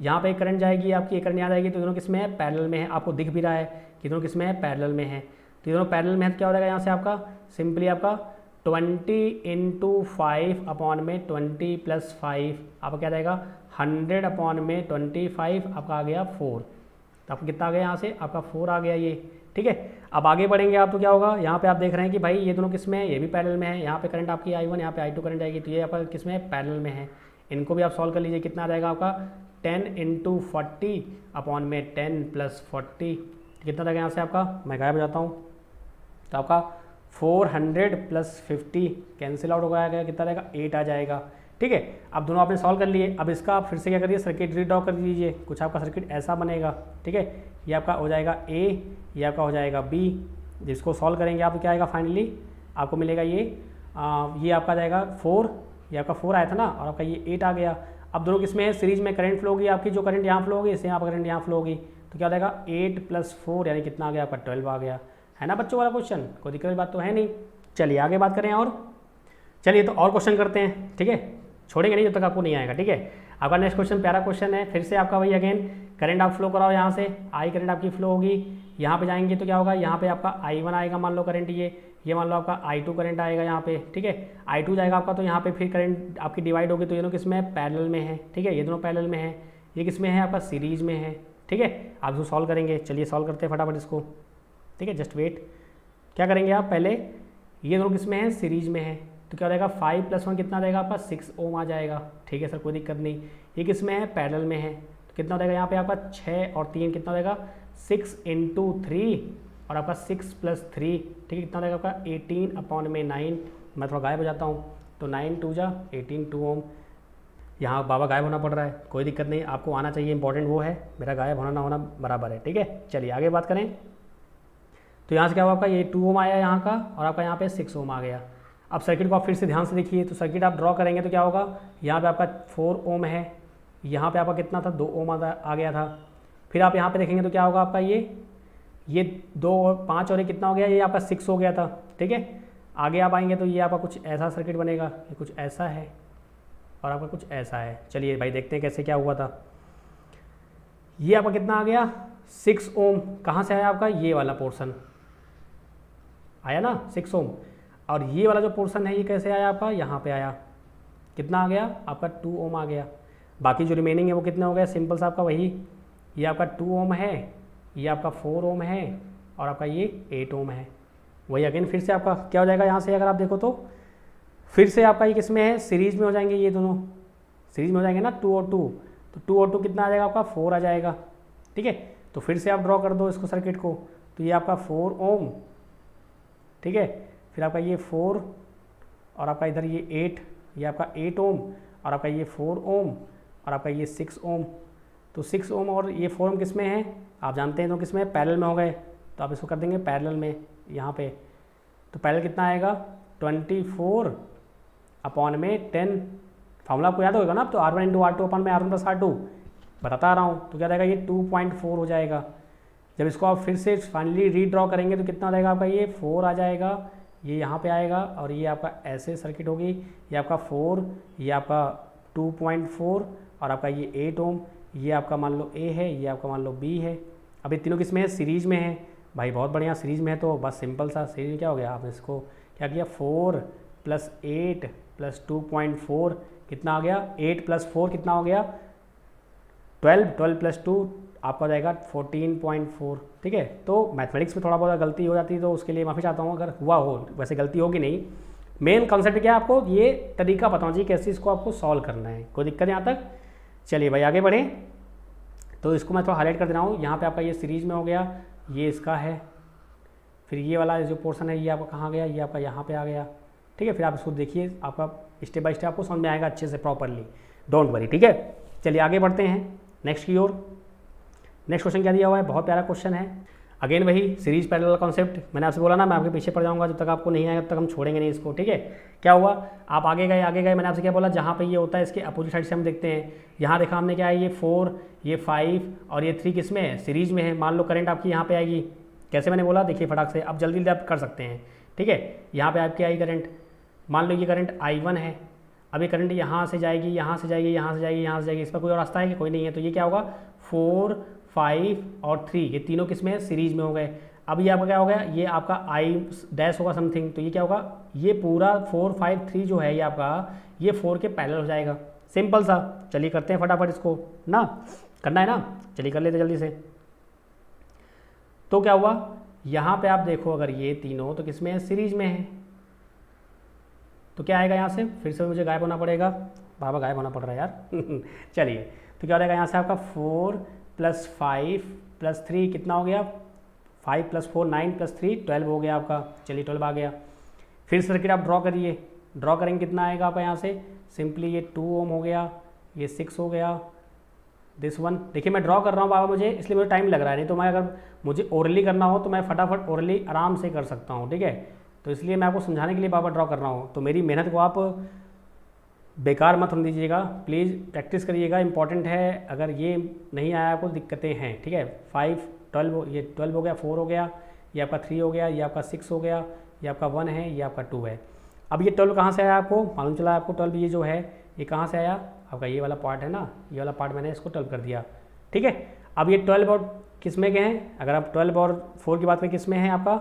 यहाँ पे एक करंट जाएगी आपकी, एक करंट यहाँ जाएगी, तो दोनों किस में है, पैरेलल में है। आपको दिख भी रहा है कि दोनों किस में है, पैरेलल में है। तो दोनों पैरेलल में है तो क्या हो जाएगा यहाँ से आपका, सिंपली आपका 20 × 5 अपॉन में 20 + 5 आपका क्या जाएगा, 100 अपॉन में 25 आपका आ गया 4। तो आपको कितना आ गया यहाँ से, आपका 4 आ गया ये, ठीक है। अब आगे बढ़ेंगे आप तो क्या होगा, यहाँ पे आप देख रहे हैं कि भाई ये दोनों किस में है, ये भी पैरेलल में है। यहाँ पे करंट आपकी I1, यहाँ पे I2 करंट आएगी, तो ये आपका किस में है, पैरेलल में है। इनको भी आप सॉल्व कर लीजिए, कितना आ जाएगा आपका 10 × 40 अपॉन में 10 + 40 कितना रहेगा यहाँ से आपका, मैं गायब हो जाता हूँ। तो आपका 400 + 50 कैंसिल आउट हो गया, कितना रहेगा, 8 आ जाएगा, ठीक है। अब दोनों आपने सॉल्व कर लिए। अब इसका आप फिर से क्या करिए, सर्किट रीड्रॉ कर दीजिए। कुछ आपका सर्किट ऐसा बनेगा, ठीक है। ये आपका हो जाएगा A, ये आपका हो जाएगा B, जिसको सॉल्व करेंगे आप तो क्या आएगा फाइनली आपको मिलेगा ये आपका जाएगा 4, ये आपका 4 आया था ना, और आपका ये 8 आ गया। अब दोनों किसमें है, सीरीज में करंट फ्लो होगी आपकी, जो करंट यहाँ फ्लो होगी इससे यहाँ पर करंट यहाँ फ्लो होगी, तो क्या हो जाएगा 8 + 4 यानी कितना आ गया आपका 12 आ गया, है ना बच्चों वाला क्वेश्चन, कोई दिक्कत की बात तो है नहीं। चलिए आगे बात करें और चलिए तो और क्वेश्चन करते हैं, ठीक है, छोड़ेंगे नहीं जब तक आपको नहीं आएगा, ठीक है। आपका नेक्स्ट क्वेश्चन प्यारा क्वेश्चन है, फिर से आपका वही अगेन करंट आप फ्लो कराओ, यहाँ से आई करंट आपकी फ्लो होगी, यहाँ पे जाएंगे तो क्या होगा, यहाँ पे आपका I1 आएगा, मान लो करंट ये मान लो आपका I2 करंट आएगा यहाँ पे, ठीक है, I2 जाएगा आपका, तो यहाँ पे फिर करंट आपकी डिवाइड होगी, तो ये दोनों किस में है, पैरेलल में है, ठीक है, ये दोनों पैरेलल में है, ये किस में है आपका सीरीज में है, ठीक है। आप इसको सॉल्व करेंगे, चलिए सॉल्व करते हैं फटाफट इसको, ठीक है, जस्ट वेट। क्या करेंगे आप, पहले ये दोनों किस में है, सीरीज में है, तो क्या हो जाएगा 5 + 1 कितना देगा आपका 6 ओम आ जाएगा, ठीक है सर कोई दिक्कत नहीं। ये किस में है, पैरेलल में है, तो कितना हो जाएगा यहाँ पे आपका 6 और 3 कितना हो जाएगा 6 × 3 और आपका 6 + 3, ठीक है, कितना हो जाएगा आपका 18/9। मैं थोड़ा गायब हो जाता हूँ, तो 9 × 2 = 18 2 ओम। यहाँ बाबा गायब होना पड़ रहा है, कोई दिक्कत नहीं, आपको आना चाहिए, इंपॉर्टेंट वो है, मेरा गायब होना ना होना बराबर है, ठीक है। चलिए आगे बात करें, तो यहाँ से क्या हुआ आपका ये 2 ओम आया यहाँ का, और आपका यहाँ पे 6 ओम आ गया। अब सर्किट को आप फिर से ध्यान से देखिए, तो सर्किट आप ड्रॉ करेंगे तो क्या होगा, यहाँ पे आपका 4 ओम है, यहाँ पे आपका कितना था 2 ओम आ गया था। फिर आप यहाँ पे देखेंगे तो क्या होगा आपका ये 2 और 5 और ये कितना हो गया, ये आपका 6 हो गया था, ठीक है। आगे आप आएंगे तो ये आपका कुछ ऐसा सर्किट बनेगा, ये कुछ ऐसा है और आपका कुछ ऐसा है। चलिए भाई देखते हैं कैसे क्या हुआ था। ये आपका कितना आ गया 6 ओम, कहाँ से आया आपका, ये वाला पोर्शन आया ना 6 ओम, और ये वाला जो पोर्शन है ये कैसे आया आपका, यहाँ पे आया, कितना आ गया आपका 2 ओम आ गया। बाकी जो रिमेनिंग है वो कितना हो गया, सिंपल सा आपका वही, ये आपका 2 ओम है, ये आपका 4 ओम है और आपका ये 8 ओम है। वही अगेन फिर से आपका क्या हो जाएगा, यहाँ से अगर आप देखो तो फिर से आपका ये किस में है, सीरीज में हो जाएंगे, ये दोनों सीरीज में हो जाएंगे ना 2 और 2, तो 2 और 2 कितना आ जाएगा आपका 4 आ जाएगा, ठीक है। तो फिर से आप ड्रॉ कर दो इसको सर्किट को, तो ये आपका 4 ओम, ठीक है, फिर आपका ये 4 और आपका इधर ये 8, ये आपका 8 ओम और आपका ये 4 ओम और आपका ये 6 ओम। तो 6 ओम और ये 4 ओम किस में है, आप जानते हैं तो किस में है, पैरेलल में हो गए, तो आप इसको कर देंगे पैरेलल में यहाँ पे, तो पैरेलल कितना आएगा 24/10। फार्मूला आपको याद होगा ना, तो R1 × R2 अपन में R1 + R2 बताता आ रहा हूँ, तो क्या रहेगा ये 2.4 हो जाएगा। जब इसको आप फिर से फाइनली रीड्रॉ करेंगे तो कितना रहेगा आपका, ये 4 आ जाएगा, ये यहाँ पे आएगा, और ये आपका ऐसे सर्किट होगी, ये आपका 4, ये आपका 2.4 और आपका ये 8 ओम, ये आपका मान लो A है, ये आपका मान लो B है। अब ये तीनों किस में है, सीरीज में है भाई, बहुत बढ़िया, सीरीज में है तो बस सिंपल सा सीरीज में क्या हो गया, आपने इसको क्या किया 4 + 8 + 2.4 कितना आ गया, 8 + 4 कितना हो गया 12, 12 + 2 आपका हो जाएगा 14.4, ठीक है। तो मैथमेटिक्स में थोड़ा बहुत गलती हो जाती है तो उसके लिए माफ़ी चाहता हूँ अगर हुआ हो, वैसे गलती होगी नहीं। मेन कॉन्सेप्ट क्या है, आपको ये तरीका पता होना चाहिए कैसे इसको आपको सॉल्व करना है, कोई दिक्कत यहाँ तक। चलिए भाई आगे बढ़ें, तो इसको मैं थोड़ा हाईलाइट कर दे रहा हूँ, यहाँ पे आपका ये सीरीज में हो गया, ये इसका है, फिर ये वाला जो पोर्शन है ये आपका कहाँ गया, ये आपका यहाँ पे आ गया, ठीक है। फिर आप इसको देखिए, आपका स्टेप बाय स्टेप आपको समझ में आएगा अच्छे से प्रॉपरली, डोंट वरी, ठीक है। चलिए आगे बढ़ते हैं नेक्स्ट की ओर। नेक्स्ट क्वेश्चन क्या दिया हुआ है, बहुत प्यारा क्वेश्चन है, अगेन वही सीरीज पैरेलल कॉन्सेप्ट, मैंने आपसे बोला ना मैं आपके पीछे पड़ जाऊंगा, जब तक आपको नहीं आएगा तब तक हम छोड़ेंगे नहीं इसको, ठीक है। क्या हुआ, आप आगे गए, मैंने आपसे क्या बोला, जहाँ पे ये होता है इसके अपोजिट साइड से हम देखते हैं, यहाँ देखा हमने क्या है, ये 4, ये 5 और ये 3 किस में है, सीरीज में है। मान लो करंट आपकी यहाँ पे आएगी, कैसे मैंने बोला देखिए फटाक से, अब जल्दी आप कर सकते हैं, ठीक है। यहाँ पे आपकी आई करंट, मान लो ये करंट I1 है, अब ये करंट यहाँ से जाएगी, यहाँ से जाएगी, यहाँ से जाएगी, यहाँ से जाएगी, इस पर कोई और रास्ता है कि कोई नहीं है, तो ये क्या होगा 4, 5 और 3 ये तीनों किस में है, सीरीज में हो गए। अब ये आपका क्या हो गया, ये आपका I' होगा समथिंग, तो ये क्या होगा, ये पूरा 4, 5, 3 जो है ये आपका, ये 4 के पैरेलल हो जाएगा, सिंपल सा। चलिए करते हैं फटाफट इसको ना, करना है ना, चलिए कर लेते जल्दी से। तो क्या हुआ, यहाँ पे आप देखो अगर ये तीनों तो किस में है, सीरीज में है, तो क्या आएगा यहाँ से, फिर से मुझे गायब होना पड़ेगा, बाबा गायब होना पड़ रहा है यार चलिए, तो क्या हो जाएगा यहाँ से आपका 4 + 5 + 3 कितना हो गया, 5 + 4 9 + 3 12 हो गया आपका। चलिए 12 आ गया। फिर सर्किट आप ड्रॉ करिए, ड्रॉ करेंगे कितना आएगा आपका यहाँ से, सिंपली ये 2 ओम हो गया, ये 6 हो गया, दिस वन। देखिए मैं ड्रॉ कर रहा हूँ बाबा मुझे, इसलिए मुझे टाइम लग रहा है, नहीं तो मैं अगर मुझे ओरली करना हो तो मैं फटाफट ओरली आराम से कर सकता हूँ, ठीक है। तो इसलिए मैं आपको समझाने के लिए बाबा ड्रॉ कर रहा हूँ, तो मेरी मेहनत को आप बेकार मत होने दीजिएगा, प्लीज़ प्रैक्टिस करिएगा, इंपॉर्टेंट है। अगर ये नहीं आया आपको दिक्कतें हैं, ठीक है। 5 12 ये 12 हो गया, 4 हो गया, ये आपका 3 हो गया, ये आपका 6 हो गया, ये आपका 1 है, ये आपका 2 है। अब ये 12 कहाँ से आया आपको मालूम चला आपको 12 ये जो है ये कहाँ से आया, आपका ये वाला पार्ट है ना, ये वाला पार्ट मैंने इसको 12 कर दिया, ठीक है। अब ये 12 और किस में के हैं, अगर आप 12 और 4 की बात करें किस में है, आपका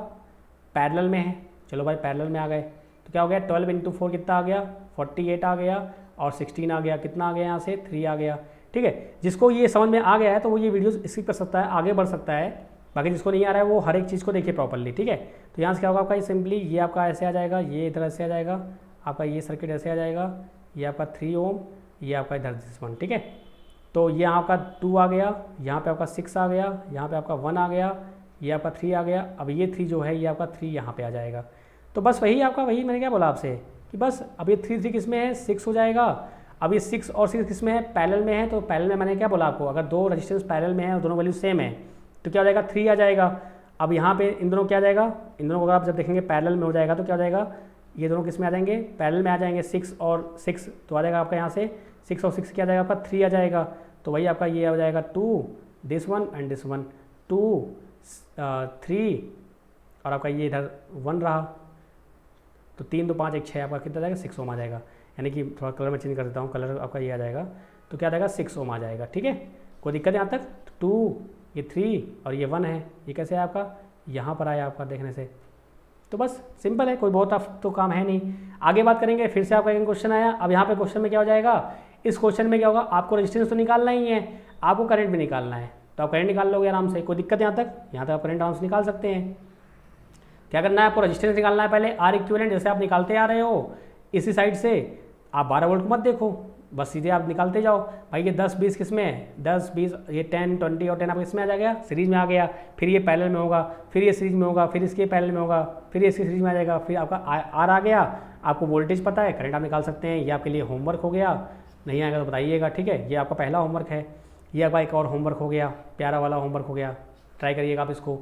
पैरेलल में है। चलो भाई पैरेलल में आ गए तो क्या हो गया, 12 × 4 कितना आ गया, 48 आ गया, और 16 आ गया, कितना आ गया यहाँ से 3 आ गया, ठीक है। जिसको ये समझ में आ गया है तो वो ये वीडियो स्किप कर सकता है, आगे बढ़ सकता है। बाकी जिसको नहीं आ रहा है वो हर एक चीज़ को देखिए प्रॉपरली, ठीक है। तो यहाँ से क्या होगा आपका, सिंपली ये आपका ऐसे आ जाएगा, ये इधर ऐसे आ जाएगा, आपका ये सर्किट ऐसे आ जाएगा, ये आपका 3 ओम, ये आपका इधर दिस वन, ठीक है। तो ये आपका 2 आ गया, यहाँ पे आपका 6 आ गया, यहाँ पे आपका 1 आ गया, ये आपका 3 आ गया। अब ये 3 जो है ये आपका 3 यहाँ पे आ जाएगा। तो बस वही आपका, वही मैंने क्या बोला आपसे कि बस अब ये 3 किस में है, 6 हो जाएगा। अब ये 6 और 6 किस में है, पैरेलल में है। तो पैरेलल में मैंने क्या बोला आपको, अगर दो रेजिस्टेंस पैरेलल में है और दोनों वैल्यू सेम है तो क्या हो जाएगा, 3 आ जाएगा। अब यहाँ पे इन दोनों क्या आ जाएगा, इन दोनों को अगर आप जब देखेंगे पैरेलल में हो जाएगा तो क्या हो जाएगा, ये दोनों किस में आ जाएंगे, पैरेलल में आ जाएंगे। 6 और 6 तो आ जाएगा आपका यहाँ से 6 और 6 क्या आ जाएगा आपका 3 आ जाएगा। तो वही आपका ये हो जाएगा 2 this one and this one, 2 3 और आपका ये इधर 1 रहा। तो 3 2 5 1 6 आपका कितना जाएगा, 6 ओम आ जाएगा। यानी कि थोड़ा कलर में चेंज कर देता हूँ, कलर आपका ये आ जाएगा तो क्या आ जाएगा 6 ओम आ जाएगा, ठीक है। कोई दिक्कत यहाँ तक, 2 ये 3 और ये 1 है, ये कैसे है आपका यहाँ पर आया आपका देखने से। तो बस सिंपल है, कोई बहुत टफ तो काम है नहीं। आगे बात करेंगे, फिर से आपका एक क्वेश्चन आया। अब यहाँ पे क्वेश्चन में क्या हो जाएगा, इस क्वेश्चन में क्या होगा, आपको रेजिस्टेंस तो निकालना ही है, आपको करंट भी निकालना है। तो आप करंट निकाल लोगे आराम से, कोई दिक्कत यहाँ तक आप करंट आराम से निकाल सकते हैं। क्या करना है आपको, रेजिस्टेंस निकालना है पहले, आर इक्विवेलेंट जैसे आप निकालते आ रहे हो इसी साइड से। आप 12 वोल्ट को मत देखो, बस सीधे आप निकालते जाओ। भाई ये 10 20 किस में है, 10 20 ये 10 20 और 10 आपको इसमें आ जाएगा, सीरीज में आ गया। फिर ये पैरेलल में होगा, फिर ये सीरीज में होगा, फिर इसके पैरेलल में होगा, फिर इसके सीरीज में आ जाएगा। फिर आपका आर आ गया, आपको वोल्टेज पता है, करंट आप निकाल सकते हैं। ये आपके लिए होमवर्क हो गया, नहीं आएगा तो बताइएगा, ठीक है। ये आपका पहला होमवर्क है, ये आपका एक और होमवर्क हो गया, प्यारा वाला होमवर्क हो गया। ट्राई करिएगा आप इसको,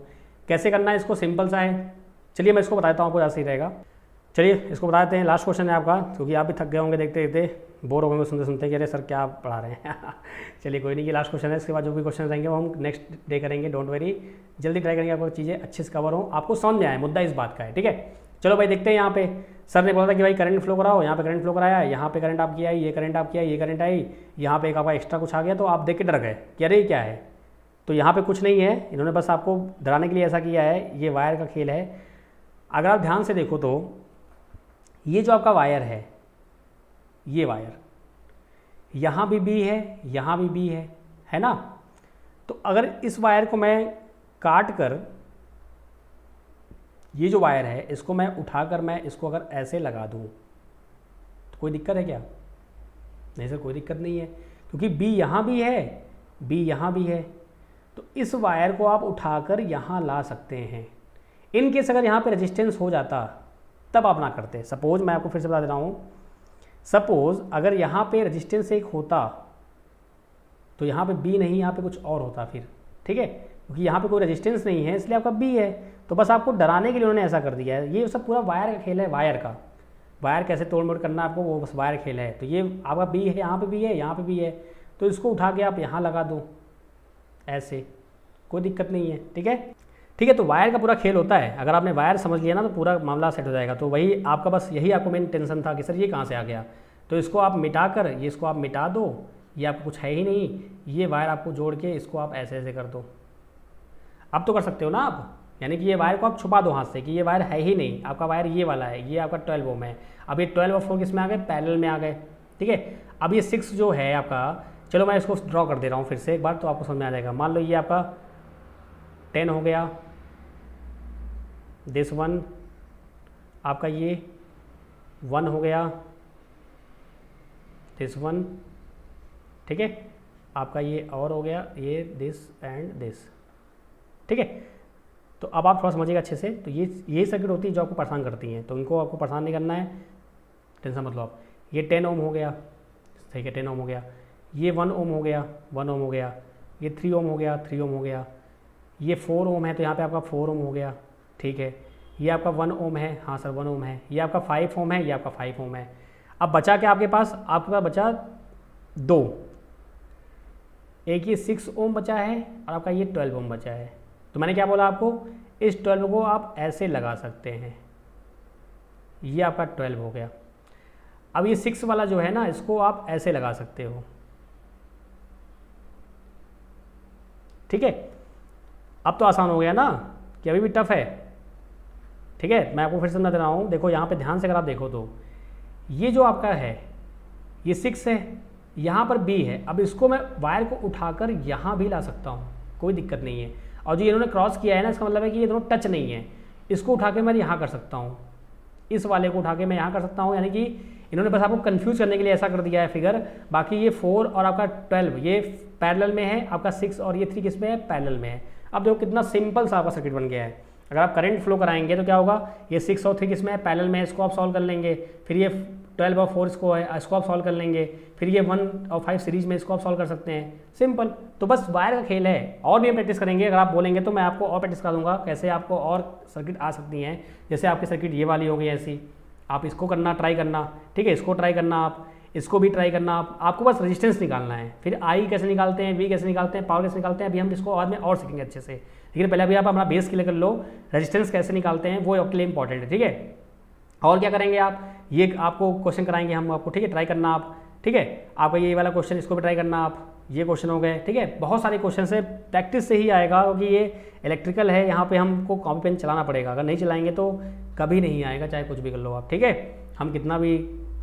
कैसे करना है इसको, सिंपल सा है। चलिए मैं इसको बताता हूँ, आपको ज़्यादा सही रहेगा। चलिए इसको बता देते हैं, लास्ट क्वेश्चन है आपका, क्योंकि आप भी थक गए होंगे देखते देखते, बोर हो गए सुनते सुनते कि अरे सर क्या पढ़ा रहे हैं। चलिए कोई नहीं, ये लास्ट क्वेश्चन है, इसके बाद जो भी क्वेश्चन रहेंगे वो हम नेक्स्ट डे करेंगे, डोंट वरी। जल्दी ट्राई करेंगे, आपको चीज़ें अच्छे से कवर हो, आपको समझ में आए, मुद्दा इस बात का है, ठीक है। चलो भाई देखते हैं, यहाँ पे सर ने बोला था कि भाई करंट फ्लो कराओ, यहाँ पे करंट फ्लो कराया, यहाँ पे करंट आपकी आई, ये करंट आपकी आई, ये करंट आई, यहाँ पे एक आपका एक्स्ट्रा कुछ आ गया, तो आप देख के डर गए कि अरे क्या है। तो यहाँ पे कुछ नहीं है, इन्होंने बस आपको डराने के लिए ऐसा किया है, ये वायर का खेल है। अगर आप ध्यान से देखो तो ये जो आपका वायर है, ये वायर यहाँ भी बी है, यहाँ भी बी है ना। तो अगर इस वायर को मैं काट कर, ये जो वायर है इसको मैं उठाकर मैं इसको अगर ऐसे लगा दूँ तो कोई दिक्कत है क्या? नहीं सर कोई दिक्कत नहीं है, क्योंकि बी यहाँ भी है, बी यहाँ भी है। तो इस वायर को आप उठाकर यहाँ ला सकते हैं। इन केस अगर यहाँ पे रेजिस्टेंस हो जाता तब आप ना करते। सपोज मैं आपको फिर से बता दे रहा हूँ, सपोज अगर यहाँ पे रेजिस्टेंस एक होता तो यहाँ पे बी नहीं, यहाँ पे कुछ और होता फिर, ठीक है, क्योंकि यहाँ पे कोई रेजिस्टेंस नहीं है इसलिए आपका बी है। तो बस आपको डराने के लिए उन्होंने ऐसा कर दिया है। ये सब पूरा वायर का खेल है, वायर का, वायर कैसे तोड़ मोड़ करना आपको, वो बस वायर खेल है। तो ये आपका बी है, यहाँ पे भी है, यहाँ पे भी है, तो इसको उठा के आप यहाँ लगा दो ऐसे, कोई दिक्कत नहीं है, ठीक है। ठीक है, तो वायर का पूरा खेल होता है। अगर आपने वायर समझ लिया ना तो पूरा मामला सेट हो जाएगा। तो वही आपका, बस यही आपको मेन टेंशन था कि सर ये कहाँ से आ गया। तो इसको आप मिटा कर, ये इसको आप मिटा दो, ये आपको कुछ है ही नहीं, ये वायर आपको जोड़ के इसको आप ऐसे ऐसे कर दो। अब तो कर सकते हो ना आप, यानी कि ये वायर को आप छुपा दो हाथ से कि ये वायर है ही नहीं, आपका वायर ये वाला है, ये आपका 12 ओम है। अब ये 12 और 4 किस में आ गए, पैरेलल में आ गए, ठीक है। अब ये 6 जो है आपका, चलो मैं इसको ड्रॉ कर दे रहा हूँ फिर से एक बार, तो आपको समझ में आ जाएगा। मान लो ये आपका 10 हो गया, दिस वन आपका ये 1 हो गया, दिस वन, ठीक है, आपका ये और हो गया, ये दिस एंड दिस, ठीक है। तो अब आप थोड़ा समझिएगा अच्छे से। तो ये सर्किट होती है जो आपको परेशान करती हैं, तो इनको आपको परेशान नहीं करना है, टेंशन मतलब। ये 10 ओम हो गया, ठीक है, 10 ओम हो गया, ये 1 ओम हो गया, 1 ओम हो गया, ये 3 ओम हो गया, 3 ओम हो गया, ये 4 ओम है तो यहाँ पे आपका 4 ओम हो गया, ठीक है। ये आपका 1 ओम है, हाँ सर 1 ओम है, ये आपका 5 ओम है, ये आपका 5 ओम है। अब बचा क्या आपके पास बचा 2, एक ये 6 ओम बचा है और आपका ये 12 ओम बचा है। तो मैंने क्या बोला आपको, इस 12 को आप ऐसे लगा सकते हैं, ये आपका 12 हो गया। अब ये 6 वाला जो है ना, इसको आप ऐसे लगा सकते हो, ठीक है। अब तो आसान हो गया ना, कि अभी भी टफ है, ठीक है। मैं आपको फिर से समझा दे रहा हूँ, देखो यहाँ पे ध्यान से अगर आप देखो तो ये जो आपका है ये 6 है, यहाँ पर B है। अब इसको मैं वायर को उठाकर यहाँ भी ला सकता हूँ, कोई दिक्कत नहीं है। और जो इन्होंने क्रॉस किया है ना, इसका मतलब है कि ये दोनों टच नहीं है। इसको उठा के मैं यहाँ कर सकता हूँ, इस वाले को उठा के मैं यहाँ कर सकता हूँ, यानी कि इन्होंने बस आपको कंफ्यूज करने के लिए ऐसा कर दिया है फिगर। बाकी ये 4 और आपका 12 ये पैरेलल में है, आपका 6 और ये 3 किस में है, पैरेलल में है। अब देखो कितना सिंपल सा आपका सर्किट बन गया है। अगर आप करंट फ्लो कराएंगे तो क्या होगा, ये 6 और 3 किस में है, पैरेलल में है, इसको आप सॉल्व कर लेंगे। फिर ये 12 और 4 इसको है, इसको आप सॉल्व कर लेंगे। फिर ये 1 और 5 सीरीज में, इसको आप सॉल्व कर सकते हैं, सिंपल। तो बस वायर का खेल है, और भी हम प्रैक्टिस करेंगे। अगर आप बोलेंगे तो मैं आपको और प्रैक्टिस करा दूंगा, कैसे आपको और सर्किट आ सकती हैं। जैसे आपकी सर्किट ये वाली हो गई ऐसी, आप इसको करना, ट्राई करना, ठीक है। इसको ट्राई करना, आप इसको भी ट्राई करना। आपको बस रेजिस्टेंस निकालना है। फिर आई कैसे निकालते हैं, वी कैसे निकालते हैं, पावर कैसे निकालते हैं, अभी हम इसको बाद में और सीखेंगे अच्छे से। लेकिन पहले अभी आप अपना बेस क्लियर कर लो, रेजिस्टेंस कैसे निकालते हैं वो आपके लिए इंपॉर्टेंट है, ठीक है। और क्या करेंगे आप, ये आपको क्वेश्चन कराएंगे हम आपको, ठीक है। ट्राई करना आप, ठीक है। आपका ये वाला क्वेश्चन, इसको भी ट्राई करना आप, ये क्वेश्चन हो गए, ठीक है। बहुत सारे क्वेश्चन से प्रैक्टिस से ही आएगा, क्योंकि ये इलेक्ट्रिकल है, यहाँ पे हमको कॉपी पेन चलाना पड़ेगा। अगर नहीं चलाएंगे तो कभी नहीं आएगा, चाहे कुछ भी कर लो आप, ठीक है। हम कितना भी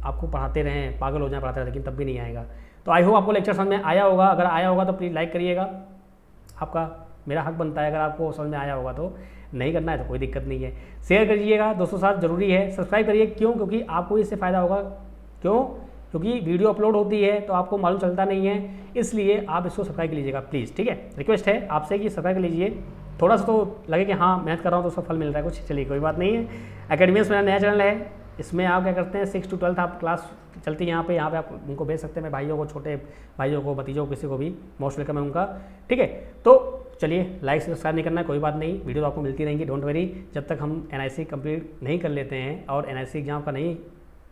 आपको पढ़ाते रहें, पागल हो जाए पढ़ाते रहें, लेकिन तब भी नहीं आएगा। तो आई होप आपको लेक्चर समझ में आया होगा। अगर आया होगा तो प्लीज़ लाइक करिएगा, आपका मेरा हक बनता है। अगर आपको समझ में आया होगा तो, नहीं करना है तो कोई दिक्कत नहीं है। शेयर करिएगा दोस्तों साथ, ज़रूरी है। सब्सक्राइब करिए, क्यों, क्योंकि आपको इससे फ़ायदा होगा। क्यों, क्योंकि वीडियो अपलोड होती है तो आपको मालूम चलता नहीं है, इसलिए आप इसको सब्सक्राइब कर लीजिएगा प्लीज़, ठीक है। रिक्वेस्ट है आपसे कि सब्सक्राइब कर लीजिए। थोड़ा सा तो लगे कि हाँ मेहनत कर रहा हूँ तो उसका फल मिल रहा है कुछ, चलिए कोई बात नहीं है। एकेडमियंस मेरा नया चैनल है, इसमें आप क्या करते हैं 6 to 12 आप क्लास चलती है यहाँ पे आप उनको भेज सकते हैं। मैं भाइयों को, छोटे भाइयों को, भतीजों को, किसी को भी मोस्ट वेलकम है उनका, ठीक है। तो चलिए लाइक सब्सक्राइब नहीं करना है, कोई बात नहीं, वीडियो तो आपको मिलती रहेंगी, डोंट वरी। जब तक हम NIC कंप्लीट नहीं कर लेते हैं और NIC एग्जाम का नहीं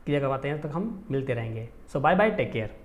क्लियर करवाते हैं तब तक हम मिलते रहेंगे। सो बाय बाय, टेक केयर।